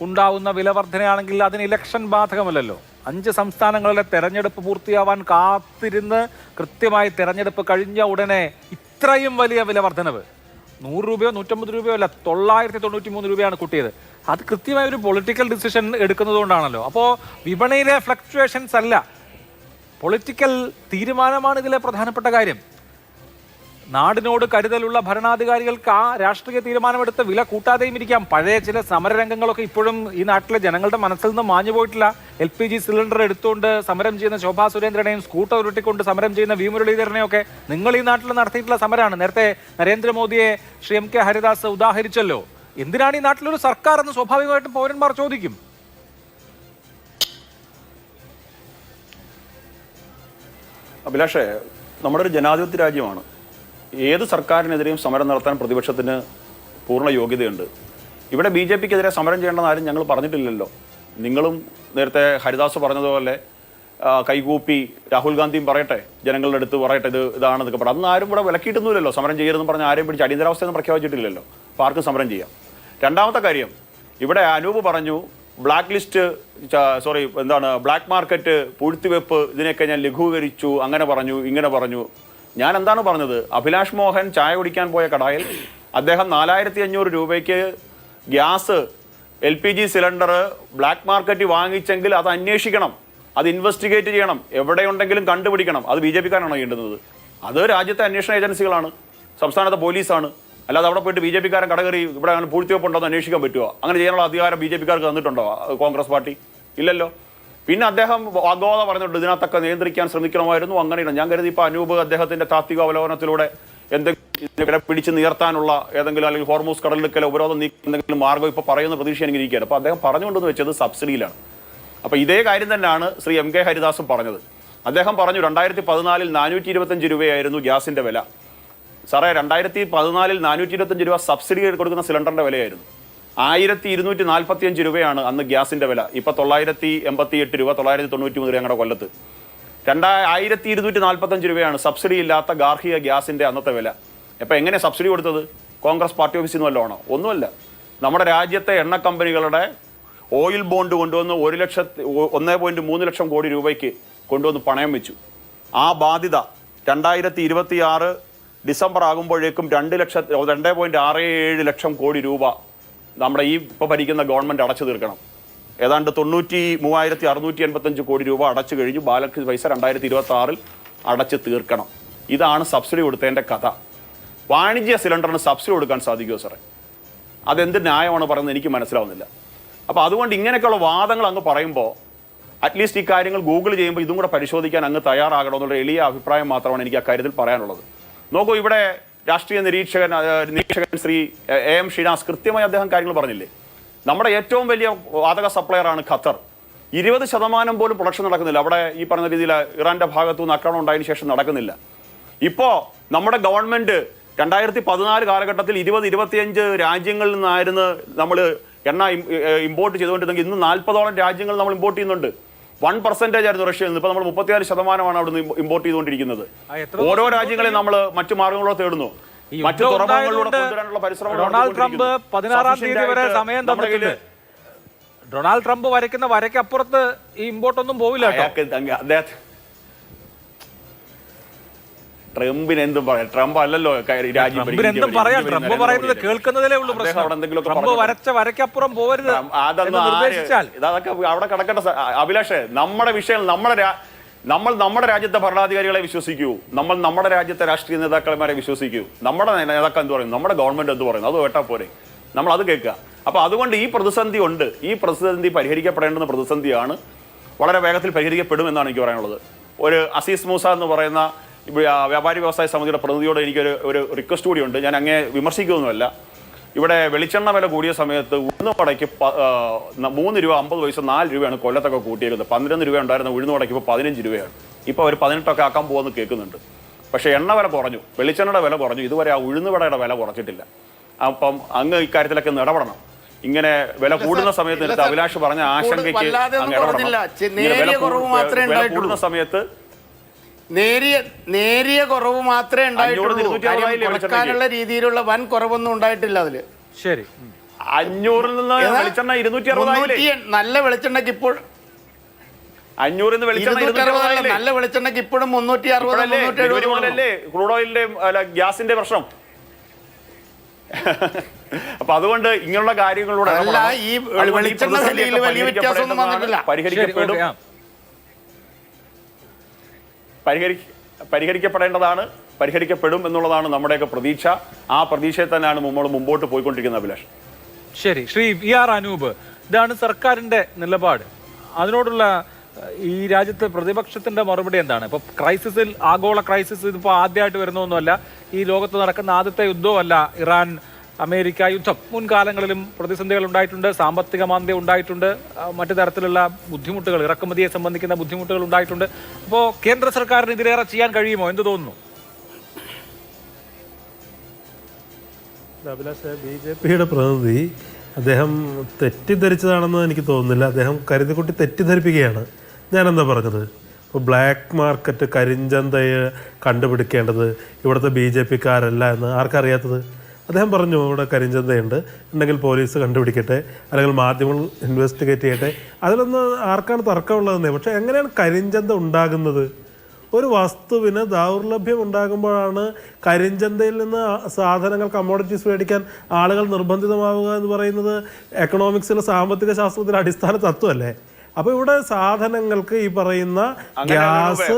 ഉണ്ടാവുന്ന വിലവർധനയാണെങ്കിൽ അതിന് ഇലക്ഷൻ ബാധകമല്ലല്ലോ. 5 സംസ്ഥാനങ്ങളിലെ തെരഞ്ഞെടുപ്പ് പൂർത്തിയാവാൻ കാത്തിരുന്ന് കൃത്യമായി തെരഞ്ഞെടുപ്പ് കഴിഞ്ഞ ഉടനെ ഇത്രയും വലിയ വിലവർധനവ് 100 രൂപയോ 150 രൂപയോ അല്ല, 993 രൂപയാണ് കൂട്ടിയത്. അത് കൃത്യമായ ഒരു പൊളിറ്റിക്കൽ ഡിസിഷൻ എടുക്കുന്നത് കൊണ്ടാണല്ലോ. അപ്പോൾ വിപണിയിലെ ഫ്ലക്ച്വേഷൻസ് അല്ല, പൊളിറ്റിക്കൽ തീരുമാനമാണ് ഇതിലെ പ്രധാനപ്പെട്ട കാര്യം. നാടിനോട് കരുതലുള്ള ഭരണാധികാരികൾക്ക് ആ രാഷ്ട്രീയ തീരുമാനമെടുത്ത് വില കൂട്ടാതെയും ഇരിക്കാം. പഴയ ചില സമരരംഗങ്ങളൊക്കെ ഇപ്പോഴും ഈ നാട്ടിലെ ജനങ്ങളുടെ മനസ്സിൽ നിന്ന് മാഞ്ഞു പോയിട്ടില്ല. LPG സിലിണ്ടർ എടുത്തുകൊണ്ട് സമരം ചെയ്യുന്ന ശോഭാ സുരേന്ദ്രനെയും സ്കൂട്ടർ ഉരുട്ടിക്കൊണ്ട് സമരം ചെയ്യുന്ന വി മുരളീധരനെയും ഒക്കെ നിങ്ങൾ ഈ നാട്ടിൽ നടത്തിയിട്ടുള്ള സമരമാണ്. നേരത്തെ നരേന്ദ്രമോദിയെ ശ്രീ MK ഹരിദാസ് ഉദാഹരിച്ചല്ലോ. എന്തിനാണ് ഈ നാട്ടിലൊരു സർക്കാർ എന്ന് സ്വാഭാവികമായിട്ടും പൗരന്മാർ ചോദിക്കും. അഭിലാഷേ, നമ്മുടെ ഒരു ജനാധിപത്യ രാജ്യമാണ്. ഏത് സർക്കാരിനെതിരെയും സമരം നടത്താൻ പ്രതിപക്ഷത്തിന് പൂർണ്ണ യോഗ്യതയുണ്ട്. ഇവിടെ BJPക്കെതിരെ സമരം ചെയ്യേണ്ടെന്ന് ആരും ഞങ്ങൾ പറഞ്ഞിട്ടില്ലല്ലോ. നിങ്ങളും നേരത്തെ ഹരിദാസ് പറഞ്ഞതുപോലെ കൈകൂപ്പി രാഹുൽ ഗാന്ധിയും പറയട്ടെ, ജനങ്ങളുടെ അടുത്ത് പറയട്ടെ ഇതാണെന്നൊക്കെ പറയാം. അന്ന് ആരും ഇവിടെ വിലക്കിയിട്ടൊന്നുമില്ലല്ലോ. സമരം ചെയ്യരുതെന്ന് പറഞ്ഞ് ആരെയും പിടിച്ച് അടിയന്തരാവസ്ഥയൊന്നും പ്രഖ്യാപിച്ചിട്ടില്ലല്ലോ. അപ്പോൾ ആർക്കും സമരം ചെയ്യാം. രണ്ടാമത്തെ കാര്യം, ഇവിടെ അനൂപ് പറഞ്ഞു ബ്ലാക്ക് മാർക്കറ്റ്, പൂഴ്ത്തിവെപ്പ്, ഇതിനെയൊക്കെ ഞാൻ ലഘൂകരിച്ചു, അങ്ങനെ പറഞ്ഞു, ഇങ്ങനെ പറഞ്ഞു. ഞാൻ എന്താണ് പറഞ്ഞത്? അഭിലാഷ് മോഹൻ ചായ കുടിക്കാൻ പോയ കടയിൽ അദ്ദേഹം 4500 രൂപയ്ക്ക് ഗ്യാസ് LPG സിലിണ്ടർ ബ്ലാക്ക് മാർക്കറ്റിൽ വാങ്ങിച്ചെങ്കിൽ അത് അന്വേഷിക്കണം, അത് ഇൻവെസ്റ്റിഗേറ്റ് ചെയ്യണം, എവിടെയുണ്ടെങ്കിലും കണ്ടുപിടിക്കണം. അത് BJPക്കാരാണോ ചെയ്യേണ്ടുന്നത്? അത് രാജ്യത്തെ അന്വേഷണ ഏജൻസികളാണ്, സംസ്ഥാനത്തെ പോലീസാണ്. അല്ലാതെ അവിടെ പോയിട്ട് BJPക്കാരൻ കടകറി ഇവിടെ പൂഴ്ത്തിവെപ്പുണ്ടോ എന്ന് അന്വേഷിക്കാൻ പറ്റുമോ? അങ്ങനെ ചെയ്യാനുള്ള അധികാരം BJPക്കാർക്ക് തന്നിട്ടുണ്ടോ കോൺഗ്രസ് പാർട്ടി? ഇല്ലല്ലോ. പിന്നെ അദ്ദേഹം വാഗ്വാദം പറഞ്ഞിട്ടുണ്ട്, ഇതിനകത്തൊക്കെ നിയന്ത്രിക്കാൻ ശ്രമിക്കണമായിരുന്നു, അങ്ങനെയാണ്. ഞാൻ കരുതി ഇപ്പോൾ അനൂപ് അദ്ദേഹത്തിന്റെ താത്വിക അവലോകനത്തിലൂടെ എന്തെങ്കിലും പിടിച്ച് നിയർത്താനുള്ള ഏതെങ്കിലും, അല്ലെങ്കിൽ ഹോർമൂസ് കടലിടുക്കൽ ഉപരോധം നീക്കുന്നെങ്കിലും മാർഗം ഇപ്പോൾ പറയുന്ന പ്രതീക്ഷ എനിക്ക് ഇരിക്കുകയാണ്. അപ്പോൾ അദ്ദേഹം പറഞ്ഞുകൊണ്ടെന്ന് വെച്ചത് സബ്സിഡിയിലാണ്. അപ്പോൾ ഇതേ കാര്യം തന്നെയാണ് ശ്രീ MK ഹരിദാസും പറഞ്ഞത്. അദ്ദേഹം പറഞ്ഞു 2014 425 രൂപയായിരുന്നു ഗ്യാസിന്റെ വില. സാറേ, 2014 425 രൂപ സബ്സിഡി കൊടുക്കുന്ന സിലിണ്ടറിന്റെ വിലയായിരുന്നു. 1245 രൂപയാണ് അന്ന് ഗ്യാസിന്റെ വില. ഇപ്പൊ 988 രൂപ, 993 ഞങ്ങളുടെ കൊല്ലത്ത്. 1245 രൂപയാണ് സബ്സിഡി ഇല്ലാത്ത ഗാർഹിക ഗ്യാസിന്റെ അന്നത്തെ വില. അപ്പൊ എങ്ങനെ സബ്സിഡി കൊടുത്തത്? കോൺഗ്രസ് പാർട്ടി ഓഫീസിൽ നിന്ന് വല്ലതാണോ? ഒന്നുമല്ല. നമ്മുടെ രാജ്യത്തെ എണ്ണ കമ്പനികളുടെ ഓയിൽ ബോണ്ട് കൊണ്ടുവന്ന് 1.3 ലക്ഷം കോടി രൂപയ്ക്ക് കൊണ്ടുവന്ന് പണയം വെച്ചു. ആ ബാധ്യത 2026 ഡിസംബർ ആകുമ്പോഴേക്കും 2.67 ലക്ഷം കോടി രൂപ നമ്മുടെ ഈ ഇപ്പോൾ ഭരിക്കുന്ന ഗവൺമെൻറ് അടച്ചു തീർക്കണം. ഏതാണ്ട് 93,685 കോടി രൂപ അടച്ചു കഴിഞ്ഞു. ബാലൻസ് പൈസ 2026 അടച്ചു തീർക്കണം. ഇതാണ് സബ്സിഡി കൊടുത്തതിൻ്റെ കഥ. വാണിജ്യ സിലിണ്ടറിന് സബ്സിഡി കൊടുക്കാൻ സാധിക്കുമോ സാറേ? അതെന്ത് ന്യായമാണ് പറയുന്നത് എനിക്ക് മനസ്സിലാവുന്നില്ല. അപ്പോൾ അതുകൊണ്ട് ഇങ്ങനെയൊക്കെയുള്ള വാദങ്ങൾ അങ്ങ് പറയുമ്പോൾ അറ്റ്ലീസ്റ്റ് ഈ കാര്യങ്ങൾ ഗൂഗിൾ ചെയ്യുമ്പോൾ ഇതും കൂടെ പരിശോധിക്കാൻ അങ്ങ് തയ്യാറാകണമെന്നുള്ള എളിയ അഭിപ്രായം മാത്രമാണ് എനിക്ക് അക്കാര്യത്തിൽ പറയാനുള്ളത്. നോക്കൂ, ഇവിടെ രാഷ്ട്രീയ നിരീക്ഷകൻ ശ്രീ AM ഷിനാസ് കൃത്യമായി അദ്ദേഹം കാര്യങ്ങൾ പറഞ്ഞില്ലേ. നമ്മുടെ ഏറ്റവും വലിയ വാതക സപ്ലയറാണ് ഖത്തർ. 20% പോലും പ്രൊഡക്ഷൻ നടക്കുന്നില്ല. അവിടെ ഈ പറഞ്ഞ രീതിയിൽ ഇറാന്റെ ഭാഗത്തു നിന്ന് ആക്രമണം ഉണ്ടായതിനു ശേഷം നടക്കുന്നില്ല. ഇപ്പോൾ നമ്മുടെ ഗവൺമെന്റ് 2014 കാലഘട്ടത്തിൽ 20-25 രാജ്യങ്ങളിൽ നിന്നായിരുന്നു നമ്മൾ എണ്ണ ഇമ്പോർട്ട് ചെയ്തുകൊണ്ടിരുന്നെങ്കിൽ ഇന്ന് 40ഓളം രാജ്യങ്ങൾ നമ്മൾ ഇമ്പോർട്ട് ചെയ്യുന്നുണ്ട്. 1% ആയിരുന്നു റഷ്യയിൽ നിന്ന്. ഇപ്പൊ നമ്മൾ 34% അവിടുന്ന് ഇമ്പോർട്ട് ചെയ്തുകൊണ്ടിരിക്കുന്നത്. ഓരോ രാജ്യങ്ങളെ നമ്മൾ മറ്റു മാർഗങ്ങളോ തേടുന്നു, മറ്റു തുറമുഖങ്ങളിലൂടെ കൊണ്ടുവരാനുള്ള പരിശ്രമം. ഡൊണാൾഡ് ട്രംപ് 16-ാം തീയതി വരെ സമയം തന്നിട്ടുണ്ട്. ഡൊണാൾഡ് ട്രംപ് വരയ്ക്കുന്ന വരയ്ക്കപ്പുറത്ത് ഈ ഇമ്പോർട്ടൊന്നും പോവില്ല. ട്രംപിന് എന്തും പറയാം. ട്രംപ് അല്ലല്ലോ രാജ്യം പറയാം. ട്രംപ് പറയുന്നത് കേൾക്കുന്നതിലേ ഉള്ളൂ പ്രശ്നം. ട്രംപ് വരച്ച വരയ്ക്കപ്പുറം പോകരുത് അതൊക്കെ അവിടെ കിടക്കേണ്ട. അഭിലാഷേ, നമ്മുടെ വിഷയം നമ്മുടെ രാജ്യത്തെ ഭരണാധികാരികളെ വിശ്വസിക്കൂ, നമ്മുടെ രാജ്യത്തെ രാഷ്ട്രീയ നേതാക്കന്മാരെ വിശ്വസിക്കൂ. നമ്മുടെ നേതാക്കൾ എന്ത് പറയും, നമ്മുടെ ഗവൺമെന്റ് എന്ത് പറയുന്നു, അത് കേട്ടാൽ പോരെ, നമ്മൾ അത് കേൾക്കുക. അപ്പോൾ അതുകൊണ്ട് ഈ പ്രതിസന്ധി ഉണ്ട്. ഈ പ്രതിസന്ധി പരിഹരിക്കപ്പെടേണ്ടുന്ന പ്രതിസന്ധിയാണ്. വളരെ വേഗത്തിൽ പരിഹരിക്കപ്പെടുമെന്നാണ് എനിക്ക് പറയാനുള്ളത്. ഒരു അസീസ് മൂസ എന്ന് പറയുന്ന വ്യാപാരി വ്യവസായ സമിതിയുടെ പ്രതിനിധിയോട് എനിക്കൊരു റിക്വസ്റ്റ് കൂടിയുണ്ട്. ഞാൻ അങ്ങേ വിമർശിക്കുകയൊന്നുമല്ല. ഇവിടെ വെളിച്ചെണ്ണ വില കൂടിയ സമയത്ത് ഉഴുന്നുവടയ്ക്ക് 3 രൂപ 50 പൈസ 4 രൂപയാണ് കൊല്ലത്തൊക്കെ കൂട്ടിയേക്കുന്നത്. 12 രൂപ ഉണ്ടായിരുന്ന ഉഴുന്നുവടയ്ക്ക് ഇപ്പോൾ 15 രൂപയാണ്. ഇപ്പോൾ അവർ 18 ആക്കാൻ പോകുമെന്ന് കേൾക്കുന്നുണ്ട്. പക്ഷേ എണ്ണ വില കുറഞ്ഞു, വെളിച്ചെണ്ണയുടെ വില കുറഞ്ഞു. ഇതുവരെ ആ ഉഴുന്നുവടയുടെ വില കുറച്ചിട്ടില്ല. അപ്പം അങ്ങ് ഇക്കാര്യത്തിലൊക്കെ ഇടപെടണം. ഇങ്ങനെ വില കൂടുന്ന സമയത്ത് അഭിലാഷ് പറഞ്ഞ ആശങ്കയ്ക്ക് വില കൂടുന്ന സമയത്ത് നേരിയ കുറവ് മാത്രമേ ഉണ്ടായിട്ടുള്ള രീതിയിലുള്ള വൻ കുറവൊന്നും ഉണ്ടായിട്ടില്ല അതില്. ശരി, 500 നിന്ന് വെളിച്ചെണ്ണ 260 നല്ല വെളിച്ചെണ്ണയ്ക്ക് ഇപ്പോൾ 500 നല്ല വെളിച്ചെണ്ണയ്ക്ക് ഇപ്പോഴും 360 ക്രൂഡ് ഓയിലിന്റെ ഗ്യാസിന്റെ പ്രശ്നം. അപ്പൊ അതുകൊണ്ട് ഇങ്ങനെയുള്ള കാര്യങ്ങളിലൂടെ പരിഹരിക്കപ്പെടേണ്ടതാണ്, പരിഹരിക്കപ്പെടും എന്നുള്ളതാണ് നമ്മുടെയൊക്കെ പ്രതീക്ഷ. ആ പ്രതീക്ഷയെ തന്നെയാണ് നമ്മൾ മുമ്പോട്ട് പോയിക്കൊണ്ടിരിക്കുന്നത്. അഭിലാഷ്, ശരി. ശ്രീ VR അനൂപ്, ഇതാണ് സർക്കാരിന്റെ നിലപാട്. അതിനോടുള്ള ഈ രാജ്യത്തെ പ്രതിപക്ഷത്തിന്റെ മറുപടി എന്താണ്? ഇപ്പൊ ക്രൈസിസിൽ, ആഗോള ക്രൈസിസ് ഇതിപ്പോ ആദ്യമായിട്ട് വരുന്നൊന്നുമല്ല. ഈ ലോകത്ത് നടക്കുന്ന ആദ്യത്തെ യുദ്ധവുമല്ല ഇറാൻ അമേരിക്ക യുദ്ധം മുൻകാലങ്ങളിലും പ്രതിസന്ധികൾ ഉണ്ടായിട്ടുണ്ട്, സാമ്പത്തിക മാന്ദ്യം ഉണ്ടായിട്ടുണ്ട്, മറ്റു തരത്തിലുള്ള ബുദ്ധിമുട്ടുകൾ, ഇറക്കുമതിയെ സംബന്ധിക്കുന്ന ബുദ്ധിമുട്ടുകൾ ഉണ്ടായിട്ടുണ്ട്. അപ്പോൾ കേന്ദ്ര സർക്കാരിന് ഇതിലേറെ ചെയ്യാൻ കഴിയുമോ? എന്ത് തോന്നുന്നു? അഭിലാഷ്, BJPയുടെ പ്രതിനിധി അദ്ദേഹം തെറ്റിദ്ധരിച്ചതാണെന്ന് എനിക്ക് തോന്നുന്നില്ല. അദ്ദേഹം കരുതിക്കുട്ടി തെറ്റിദ്ധരിപ്പിക്കുകയാണ്. ഞാനെന്താ പറഞ്ഞത്? ഇപ്പോൾ ബ്ലാക്ക് മാർക്കറ്റ് കരിഞ്ചന്തയെ കണ്ടുപിടിക്കേണ്ടത് ഇവിടുത്തെ BJPക്കാരല്ല എന്ന് ആർക്കറിയാത്തത്? അദ്ദേഹം പറഞ്ഞു ഇവിടെ കരിഞ്ചന്തയുണ്ട്, ഉണ്ടെങ്കിൽ പോലീസ് കണ്ടുപിടിക്കട്ടെ, അല്ലെങ്കിൽ മാധ്യമങ്ങൾ ഇൻവെസ്റ്റിഗേറ്റ് ചെയ്യട്ടെ. അതിലൊന്ന് ആർക്കാണ് തർക്കമുള്ളതെന്നേ. പക്ഷേ എങ്ങനെയാണ് കരിഞ്ചന്ത ഉണ്ടാകുന്നത്? ഒരു വസ്തുവിന് ദൗർലഭ്യം ഉണ്ടാകുമ്പോഴാണ് കരിഞ്ചന്തയിൽ നിന്ന് സാധനങ്ങൾ, കമ്മോഡിറ്റീസ് മേടിക്കാൻ ആളുകൾ നിർബന്ധിതമാവുക എന്ന് പറയുന്നത് എക്കണോമിക്സിലെ സാമ്പത്തിക ശാസ്ത്രത്തിലെ അടിസ്ഥാന തത്വമല്ലേ? അപ്പോൾ ഇവിടെ സാധനങ്ങൾക്ക് ഈ പറയുന്ന ഗ്യാസ്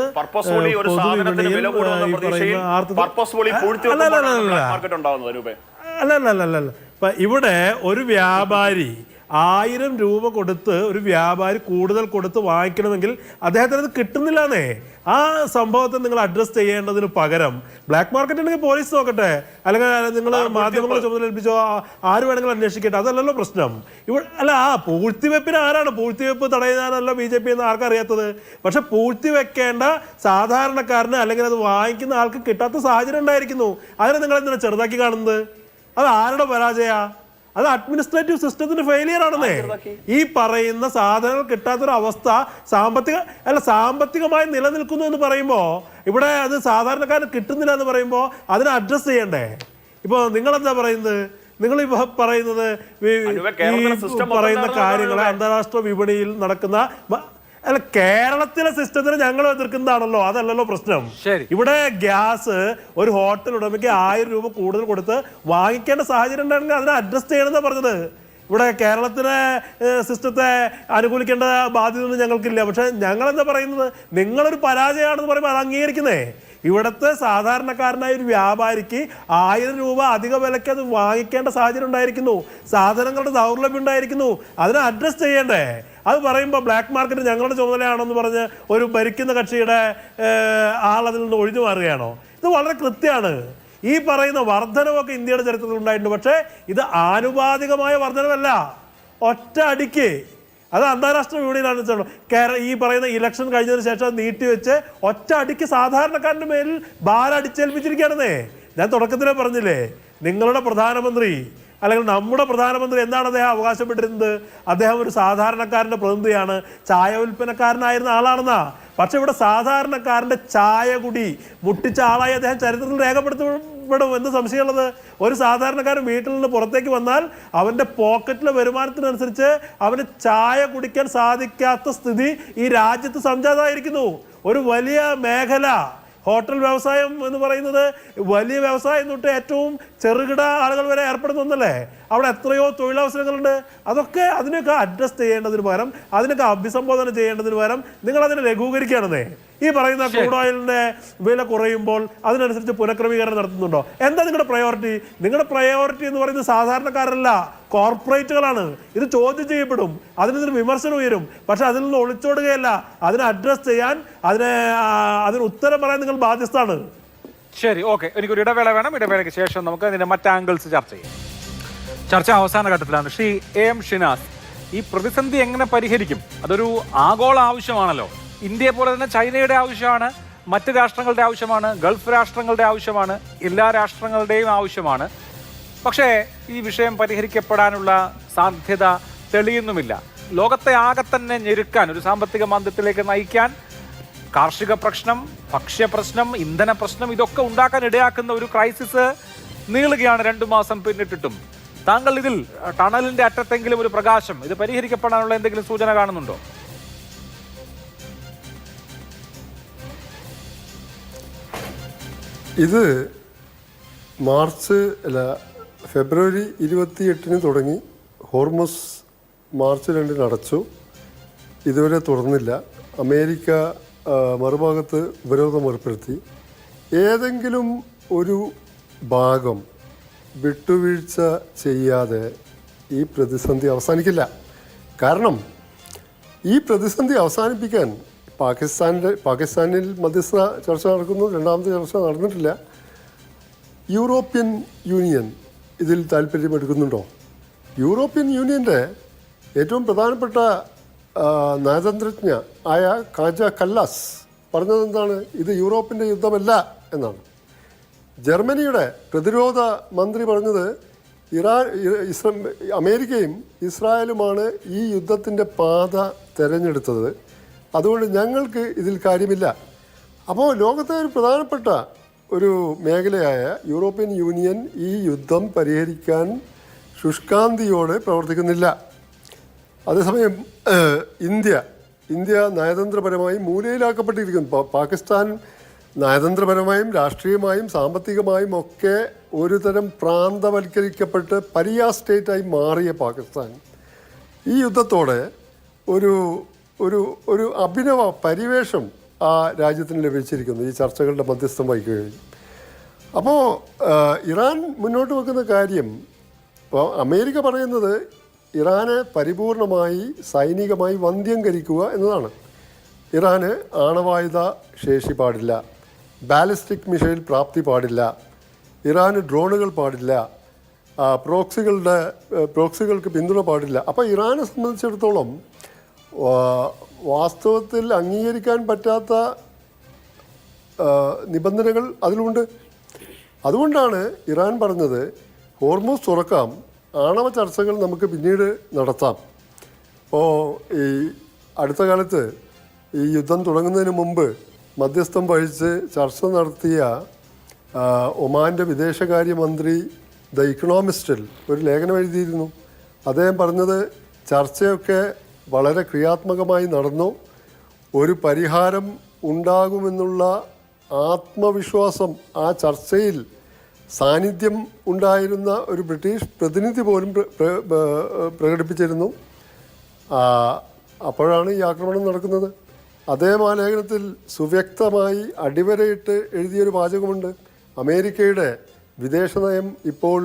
അല്ലല്ല. ഇപ്പം ഇവിടെ ഒരു വ്യാപാരി 1000 രൂപ കൊടുത്ത് ഒരു വ്യാപാരി കൂടുതൽ കൊടുത്ത് വാങ്ങിക്കണമെങ്കിൽ അദ്ദേഹത്തിന് അത് കിട്ടുന്നില്ലെന്നേ. ആ സംഭവത്തെ നിങ്ങൾ അഡ്രസ് ചെയ്യേണ്ടതിന് പകരം ബ്ലാക്ക് മാർക്കറ്റ് ഉണ്ടെങ്കിൽ പോലീസ് നോക്കട്ടെ, അല്ലെങ്കിൽ നിങ്ങൾ മാധ്യമങ്ങളെ ചുമതലേൽപ്പിച്ചോ, ആര് വേണമെങ്കിലും അന്വേഷിക്കട്ടെ. അതല്ലല്ലോ പ്രശ്നം. ഇവിടെ അല്ല, പൂഴ്ത്തിവെപ്പിന് ആരാണ്? പൂഴ്ത്തിവെപ്പ് തടയാനല്ല BJP എന്ന് ആർക്കറിയാത്തത്? പക്ഷെ പൂഴ്ത്തിവെക്കേണ്ട സാധാരണക്കാരന് അല്ലെങ്കിൽ അത് വാങ്ങിക്കുന്ന ആൾക്ക് കിട്ടാത്ത സാഹചര്യം ഉണ്ടായിരിക്കുന്നു. അതിനെ നിങ്ങൾ എന്തിനാണ് ചെറുതാക്കി കാണുന്നത്? അത് ആരുടെ പരാജയ? അത് അഡ്മിനിസ്ട്രേറ്റീവ് സിസ്റ്റത്തിന്റെ ഫെയിലിയർ ആണെന്നേ. ഈ പറയുന്ന സാധനങ്ങൾ കിട്ടാത്തൊരു അവസ്ഥ സാമ്പത്തികമായി നിലനിൽക്കുന്നു എന്ന് പറയുമ്പോൾ ഇവിടെ അത് സാധാരണക്കാരന് കിട്ടുന്നില്ല എന്ന് പറയുമ്പോൾ അതിനെ അഡ്രസ് ചെയ്യണ്ടേ? ഇപ്പോൾ നിങ്ങളെന്താ പറയുന്നത്? നിങ്ങളിപ്പോൾ പറയുന്നത് പറയുന്ന കാര്യങ്ങളെ അന്താരാഷ്ട്ര വിപണിയിൽ നടക്കുന്ന അല്ല, കേരളത്തിലെ സിസ്റ്റത്തിന് ഞങ്ങൾ എതിർക്കുന്നതാണല്ലോ, അതല്ലല്ലോ പ്രശ്നം. ഇവിടെ ഗ്യാസ് ഒരു ഹോട്ടൽ ഉടമയ്ക്ക് 1000 രൂപ കൂടുതൽ കൊടുത്ത് വാങ്ങിക്കേണ്ട സാഹചര്യം ഉണ്ടെങ്കിൽ അതിനെ അഡ്രസ് ചെയ്യണമെന്നാണ് പറഞ്ഞത്. ഇവിടെ കേരളത്തിലെ സിസ്റ്റത്തെ അനുകൂലിക്കേണ്ട ബാധ്യതയൊന്നും ഞങ്ങൾക്കില്ല. പക്ഷെ ഞങ്ങളെന്താ പറയുന്നത്? നിങ്ങളൊരു പരാജയമാണെന്ന് പറയുമ്പോൾ അത് അംഗീകരിക്കുന്നേ. ഇവിടുത്തെ സാധാരണക്കാരനായ ഒരു വ്യാപാരിക്ക് 1000 രൂപ അധിക വിലയ്ക്ക് അത് വാങ്ങിക്കേണ്ട സാഹചര്യം ഉണ്ടായിരിക്കുന്നു, സാധനങ്ങളുടെ ദൗർലഭ്യം ഉണ്ടായിരിക്കുന്നു. അതിനെ അഡ്രസ് ചെയ്യണ്ടേ? അത് പറയുമ്പോൾ ബ്ലാക്ക് മാർക്കറ്റ് ഞങ്ങളുടെ ചുമതലയാണെന്ന് പറഞ്ഞ് ഒരു ഭരിക്കുന്ന കക്ഷിയുടെ ആളതിൽ നിന്ന് ഒഴിഞ്ഞു മാറുകയാണോ? ഇത് വളരെ കൃത്യമാണ്. ഈ പറയുന്ന വർധനവൊക്കെ ഇന്ത്യയുടെ ചരിത്രത്തിൽ ഉണ്ടായിട്ടുണ്ട്. പക്ഷേ ഇത് ആനുപാതികമായ വർധനവല്ല, ഒറ്റ അടിക്ക്. അത് അന്താരാഷ്ട്ര വിപണിയിലാണ്. ഈ പറയുന്ന ഇലക്ഷൻ കഴിഞ്ഞതിന് ശേഷം നീട്ടിവെച്ച് ഒറ്റ അടിക്ക് സാധാരണക്കാരൻ്റെ മേലിൽ ഭാരം അടിച്ചേൽപ്പിച്ചിരിക്കുകയാണെന്നേ. ഞാൻ തുടക്കത്തിലേ പറഞ്ഞില്ലേ, നിങ്ങളുടെ പ്രധാനമന്ത്രി അല്ലെങ്കിൽ നമ്മുടെ പ്രധാനമന്ത്രി എന്താണ് അദ്ദേഹം അവകാശപ്പെട്ടിരുന്നത്? അദ്ദേഹം ഒരു സാധാരണക്കാരൻ്റെ പ്രതിനിധിയാണ്, ചായ വിൽപ്പനക്കാരനായിരുന്ന ആളാണെന്നാ. പക്ഷെ ഇവിടെ സാധാരണക്കാരൻ്റെ ചായ കുടി മുട്ടിച്ച ആളായി അദ്ദേഹം ചരിത്രത്തിൽ രേഖപ്പെടുത്തപ്പെടും എന്ന് സംശയമുള്ളത്? ഒരു സാധാരണക്കാരൻ വീട്ടിൽ നിന്ന് പുറത്തേക്ക് വന്നാൽ അവൻ്റെ പോക്കറ്റിലെ വരുമാനത്തിനനുസരിച്ച് അവന് ചായ കുടിക്കാൻ സാധിക്കാത്ത സ്ഥിതി ഈ രാജ്യത്ത് സംജാതമായിരിക്കുന്നു. ഒരു വലിയ മേഖല ഹോട്ടൽ വ്യവസായം എന്ന് പറയുന്നത് വലിയ വ്യവസായം തൊട്ട് ഏറ്റവും ചെറുകിട ആളുകൾ വരെ ഏർപ്പെടുന്ന ഒന്നല്ലേ? അവിടെ എത്രയോ തൊഴിലവസരങ്ങളുണ്ട്. അതിനൊക്കെ അഡ്രസ് ചെയ്യേണ്ടതിന് പകരം, അതിനൊക്കെ അഭിസംബോധന ചെയ്യേണ്ടതിന് പകരം നിങ്ങൾ അതിനെ ലഘൂകരിക്കുകയാണെന്നേ. ഈ പറയുന്ന ക്രൂഡ് ഓയിലിൻ്റെ വില കുറയുമ്പോൾ അതിനനുസരിച്ച് പുനഃക്രമീകരണം നടത്തുന്നുണ്ടോ? എന്താ നിങ്ങളുടെ പ്രയോറിറ്റി? നിങ്ങളുടെ പ്രയോറിറ്റി എന്ന് പറയുന്നത് സാധാരണക്കാരല്ല, കോർപ്പറേറ്റുകളാണ്. ഇത് ചോദ്യം ചെയ്യപ്പെടും, അതിനൊരു വിമർശനം ഉയരും. പക്ഷെ അതിൽ നിന്ന് ഒളിച്ചോടുകയല്ല, അതിനെ അഡ്രസ് ചെയ്യാൻ, അതിന് ഉത്തരം പറയാൻ നിങ്ങൾ ബാധ്യസ്ഥമാണ്. ശരി, ഓക്കെ. എനിക്കൊരു ഇടവേള വേണം. ഇടവേളയ്ക്ക് ശേഷം നമുക്ക് ഇതിന്റെ മറ്റ് ആംഗിൾസ് ചർച്ച ചെയ്യാം. ചർച്ച അവസാന ഘട്ടത്തിലാണ്. ശ്രീ AM ഷിനാസ്, ഈ പ്രതിസന്ധി എങ്ങനെ പരിഹരിക്കും? അതൊരു ആഗോള ആവശ്യമാണല്ലോ. ഇന്ത്യയെ പോലെ തന്നെ ചൈനയുടെ ആവശ്യമാണ്, മറ്റ് രാഷ്ട്രങ്ങളുടെ ആവശ്യമാണ്, ഗൾഫ് രാഷ്ട്രങ്ങളുടെ ആവശ്യമാണ്, എല്ലാ രാഷ്ട്രങ്ങളുടെയും ആവശ്യമാണ്. പക്ഷേ ഈ വിഷയം പരിഹരിക്കപ്പെടാനുള്ള സാധ്യത തെളിയുന്നുമില്ല. ലോകത്തെ ആകെ തന്നെ ഞെരുക്കാൻ, ഒരു സാമ്പത്തിക മാന്ദ്യത്തിലേക്ക് നയിക്കാൻ കാർഷിക പ്രശ്നം, ഭക്ഷ്യ പ്രശ്നം, ഇന്ധന പ്രശ്നം, ഇതൊക്കെ ഉണ്ടാക്കാൻ ഇടയാക്കുന്ന ഒരു ക്രൈസിസ് നീളുകയാണ് 2 മാസം പിന്നിട്ടിട്ടും. താങ്കൾ ഇതിൽ ടണലിന്റെ അറ്റത്തെങ്കിലും ഒരു പ്രകാശം, ഇത് പരിഹരിക്കപ്പെടാനുള്ള എന്തെങ്കിലും സൂചന കാണുന്നുണ്ടോ? ഇത് ഫെബ്രുവരി 28 തുടങ്ങി. ഹോർമസ് മാർച്ച് 2 അടച്ചു, ഇതുവരെ തുറന്നില്ല. അമേരിക്ക മറുഭാഗത്ത് ഉപരോധം ഏർപ്പെടുത്തി. ഏതെങ്കിലും ഒരു ഭാഗം വിട്ടുവീഴ്ച ചെയ്യാതെ ഈ പ്രതിസന്ധി അവസാനിക്കില്ല. കാരണം ഈ പ്രതിസന്ധി അവസാനിപ്പിക്കാൻ പാകിസ്ഥാനിൽ മധ്യസ്ഥ ചർച്ച നടക്കുന്നു, രണ്ടാമത്തെ ചർച്ച നടന്നിട്ടില്ല. യൂറോപ്യൻ യൂണിയൻ ഇതിൽ താല്പര്യമെടുക്കുന്നുണ്ടോ? യൂറോപ്യൻ യൂണിയൻ്റെ ഏറ്റവും പ്രധാനപ്പെട്ട നയതന്ത്രജ്ഞ ആയ കാജ കല്ലാസ് പറഞ്ഞതെന്താണ്? ഇത് യൂറോപ്പിൻ്റെ യുദ്ധമല്ല എന്നാണ്. ജർമ്മനിയുടെ പ്രതിരോധ മന്ത്രി പറഞ്ഞത് അമേരിക്കയും ഇസ്രായേലുമാണ് ഈ യുദ്ധത്തിൻ്റെ പാത തിരഞ്ഞെടുത്തത്, അതുകൊണ്ട് ഞങ്ങൾക്ക് ഇതിൽ കാര്യമില്ല. അപ്പോൾ ലോകത്തെ ഒരു പ്രധാനപ്പെട്ട ഒരു മേഖലയായ യൂറോപ്യൻ യൂണിയൻ ഈ യുദ്ധം പരിഹരിക്കാൻ ശുഷ്കാന്തിയോടെ പ്രവർത്തിക്കുന്നില്ല. അതേസമയം ഇന്ത്യ നയതന്ത്രപരമായി മൂലയിലാക്കപ്പെട്ടിരിക്കുന്നു. പാകിസ്ഥാൻ നയതന്ത്രപരമായും രാഷ്ട്രീയമായും സാമ്പത്തികമായും ഒക്കെ ഒരു തരം പ്രാന്തവൽക്കരിക്കപ്പെട്ട് പരിയാ സ്റ്റേറ്റായി മാറിയ പാകിസ്ഥാൻ ഈ യുദ്ധത്തോടെ ഒരു ഒരു ഒരു അഭിനവ പരിവേഷം ആ രാജ്യത്തിന് ലഭിച്ചിരിക്കുന്നു ഈ ചർച്ചകളുടെ മധ്യസ്ഥം വഹിക്കുകയും. അപ്പോൾ ഇറാൻ മുന്നോട്ട് വെക്കുന്ന കാര്യം, ഇപ്പോൾ അമേരിക്ക പറയുന്നത് ഇറാനെ പരിപൂർണമായി സൈനികമായി വന്ധ്യംകരിക്കുക എന്നതാണ്. ഇറാന് ആണവായുധ ശേഷി പാടില്ല, ബാലിസ്റ്റിക് മിസൈൽ പ്രാപ്തി പാടില്ല, ഇറാന് ഡ്രോണുകൾ പാടില്ല, പ്രോക്സികൾക്ക് പിന്തുണ പാടില്ല. അപ്പോൾ ഇറാനെ സംബന്ധിച്ചിടത്തോളം വാസ്തവത്തിൽ അംഗീകരിക്കാൻ പറ്റാത്ത നിബന്ധനകൾ അതിലുണ്ട്. അതുകൊണ്ടാണ് ഇറാൻ പറഞ്ഞത് ഹോർമൂസ് തുറക്കാം, ആണവ ചർച്ചകൾ നമുക്ക് പിന്നീട് നടത്താം. അപ്പോൾ ഈ അടുത്ത കാലത്ത് ഈ യുദ്ധം തുടങ്ങുന്നതിന് മുമ്പ് മധ്യസ്ഥം വഹിച്ച് ചർച്ച നടത്തിയ ഒമാൻ്റെ വിദേശകാര്യമന്ത്രി ദ ഇക്കണോമിസ്റ്റിൽ ഒരു ലേഖനം എഴുതിയിരുന്നു. അദ്ദേഹം പറഞ്ഞത് ചർച്ചയൊക്കെ വളരെ ക്രിയാത്മകമായി നടന്നു, ഒരു പരിഹാരം ഉണ്ടാകുമെന്നുള്ള ആത്മവിശ്വാസം ആ ചർച്ചയിൽ സാന്നിധ്യം ഉണ്ടായിരുന്ന ഒരു ബ്രിട്ടീഷ് പ്രതിനിധി പോലും പ്രകടിപ്പിച്ചിരുന്നു. അപ്പോഴാണ് ഈ ആക്രമണം നടക്കുന്നത്. അദ്ദേഹം ആ ലേഖനത്തിൽ സുവ്യക്തമായി അടിവരയിട്ട് എഴുതിയൊരു വാചകമുണ്ട്: അമേരിക്കയുടെ വിദേശ നയം ഇപ്പോൾ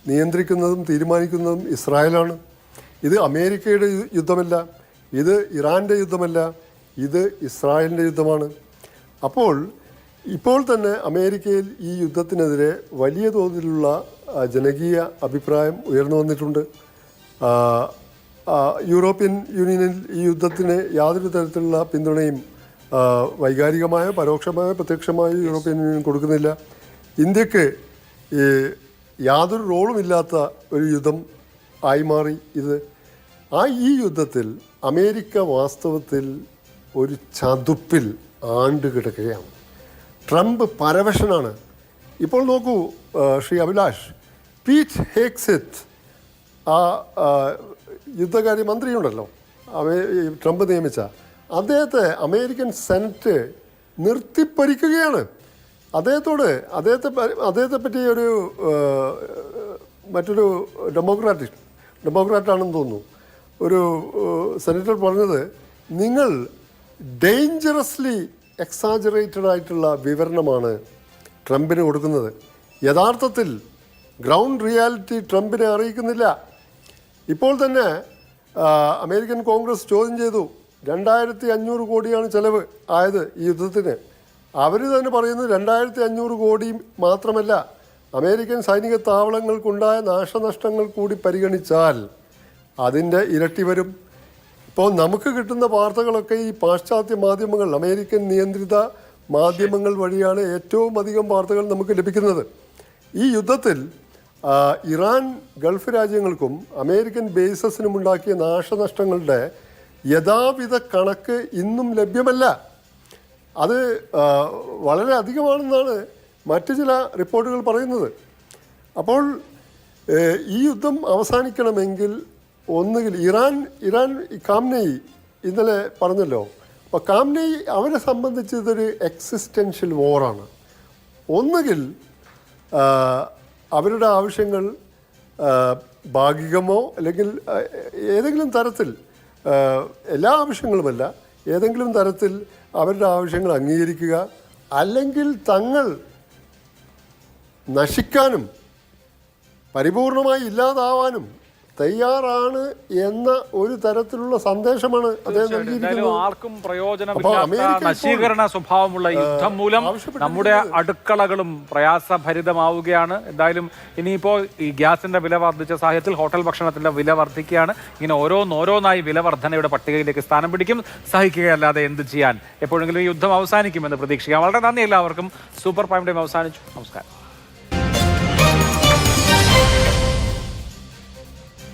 നിയന്ത്രിക്കുന്നതും തീരുമാനിക്കുന്നതും ഇസ്രായേലാണ്. ഇത് അമേരിക്കയുടെ യുദ്ധമല്ല, ഇത് ഇറാൻ്റെ യുദ്ധമല്ല, ഇത് ഇസ്രായേലിൻ്റെ യുദ്ധമാണ്. അപ്പോൾ ഇപ്പോൾ തന്നെ അമേരിക്കയിൽ ഈ യുദ്ധത്തിനെതിരെ വലിയ തോതിലുള്ള ജനകീയ അഭിപ്രായം ഉയർന്നു വന്നിട്ടുണ്ട്. യൂറോപ്യൻ യൂണിയനിൽ ഈ യുദ്ധത്തിന് യാതൊരു തരത്തിലുള്ള പിന്തുണയും വൈകാരികമായ പരോക്ഷമായ പ്രത്യക്ഷമായ യൂറോപ്യൻ യൂണിയൻ കൊടുക്കുന്നില്ല. ഇന്ത്യക്ക് യാതൊരു റോളുമില്ലാത്ത ഒരു യുദ്ധം ആയി മാറി ഇത്. ഈ യുദ്ധത്തിൽ അമേരിക്ക വാസ്തവത്തിൽ ഒരു ചതുപ്പിൽ ആണ്ടുകിടക്കുകയാണ്. ട്രംപ് പരവശനാണ്. ഇപ്പോൾ നോക്കൂ ശ്രീ അഭിലാഷ്, പീറ്റ് ഹേഗ്സെത്ത് ആ യുദ്ധകാര്യ മന്ത്രിയുണ്ടല്ലോ, ട്രംപ് നിയമിച്ച അദ്ദേഹത്തെ അമേരിക്കൻ സെനറ്റ് നിർത്തിപ്പരിക്കുകയാണ്. അദ്ദേഹത്തെ പറ്റി ഒരു മറ്റൊരു ഡെമോക്രാറ്റാണെന്ന് തോന്നുന്നു ഒരു സെനറ്റർ പറഞ്ഞത്, നിങ്ങൾ ഡേഞ്ചറസ്ലി എക്സാജറേറ്റഡ് ആയിട്ടുള്ള വിവരണമാണ് ട്രംപിന് കൊടുക്കുന്നത്. യഥാർത്ഥത്തിൽ ഗ്രൗണ്ട് റിയാലിറ്റി ട്രംപിനെ അറിയിക്കുന്നില്ല. ഇപ്പോൾ തന്നെ അമേരിക്കൻ കോൺഗ്രസ് ചോദ്യം ചെയ്തു, 2500 കോടിയാണ് ചെലവ് ആയത് ഈ യുദ്ധത്തിന്. അവർ തന്നെ പറയുന്നത് 2500 കോടി മാത്രമല്ല, അമേരിക്കൻ സൈനിക താവളങ്ങൾക്കുണ്ടായ നാശനഷ്ടങ്ങൾ കൂടി പരിഗണിച്ചാൽ അതിൻ്റെ ഇരട്ടി വരും. ഇപ്പോൾ നമുക്ക് കിട്ടുന്ന വാർത്തകളൊക്കെ ഈ പാശ്ചാത്യ മാധ്യമങ്ങൾ, അമേരിക്കൻ നിയന്ത്രിത മാധ്യമങ്ങൾ വഴിയാണ് ഏറ്റവും അധികം വാർത്തകൾ നമുക്ക് ലഭിക്കുന്നത്. ഈ യുദ്ധത്തിൽ ഇറാൻ ഗൾഫ് രാജ്യങ്ങൾക്കും അമേരിക്കൻ ബേസസിനും ഉണ്ടാക്കിയ നാശനഷ്ടങ്ങളുടെ യഥാവിധ കണക്ക് ഇന്നും ലഭ്യമല്ല. അത് വളരെ അധികമാണെന്നാണ് മറ്റു ചില റിപ്പോർട്ടുകൾ പറയുന്നത്. അപ്പോൾ ഈ യുദ്ധം അവസാനിക്കണമെങ്കിൽ ഒന്നുകിൽ ഇറാൻ കാംനെയി ഇന്നലെ പറഞ്ഞല്ലോ, അപ്പോൾ കാംനെയി അവരെ സംബന്ധിച്ച് ഇതൊരു എക്സിസ്റ്റൻഷ്യൽ വോറാണ്. ഒന്നുകിൽ അവരുടെ ആവശ്യങ്ങൾ ഭാഗികമോ അല്ലെങ്കിൽ ഏതെങ്കിലും തരത്തിൽ, എല്ലാ ആവശ്യങ്ങളുമല്ല, ഏതെങ്കിലും തരത്തിൽ അവരുടെ ആവശ്യങ്ങൾ അംഗീകരിക്കുക, അല്ലെങ്കിൽ തങ്ങൾ നശിക്കാനും പരിപൂർണമായി ഇല്ലാതാവാനും തയ്യാറാണ് എന്ന ഒരു തരത്തിലുള്ള സന്ദേശമാണ് അദ്ദേഹം നൽകിയിരിക്കുന്നത്. ആർക്കും പ്രയോജനമില്ലാത്ത നശീകരണ സ്വഭാവമുള്ള യുദ്ധം മൂലം നമ്മുടെ അടുക്കളകളും പ്രയാസഭരിതമാവുകയാണ്. എന്തായാലും ഇനിയിപ്പോൾ ഈ ഗ്യാസിന്റെ വില വർദ്ധിച്ച സാഹചര്യത്തിൽ ഹോട്ടൽ ഭക്ഷണത്തിന്റെ വില വർദ്ധിക്കുകയാണ്. ഇങ്ങനെ ഓരോന്നായി വില വർധനയുടെ പട്ടികയിലേക്ക് സ്ഥാനം പിടിക്കും. സഹിക്കുകയല്ലാതെ എന്ത് ചെയ്യാൻ? എപ്പോഴെങ്കിലും ഈ യുദ്ധം അവസാനിക്കുമെന്ന് പ്രതീക്ഷിക്കാം. വളരെ നന്ദി എല്ലാവർക്കും. സൂപ്പർ പ്രൈം ടൈം അവസാനിച്ചു. നമസ്കാരം.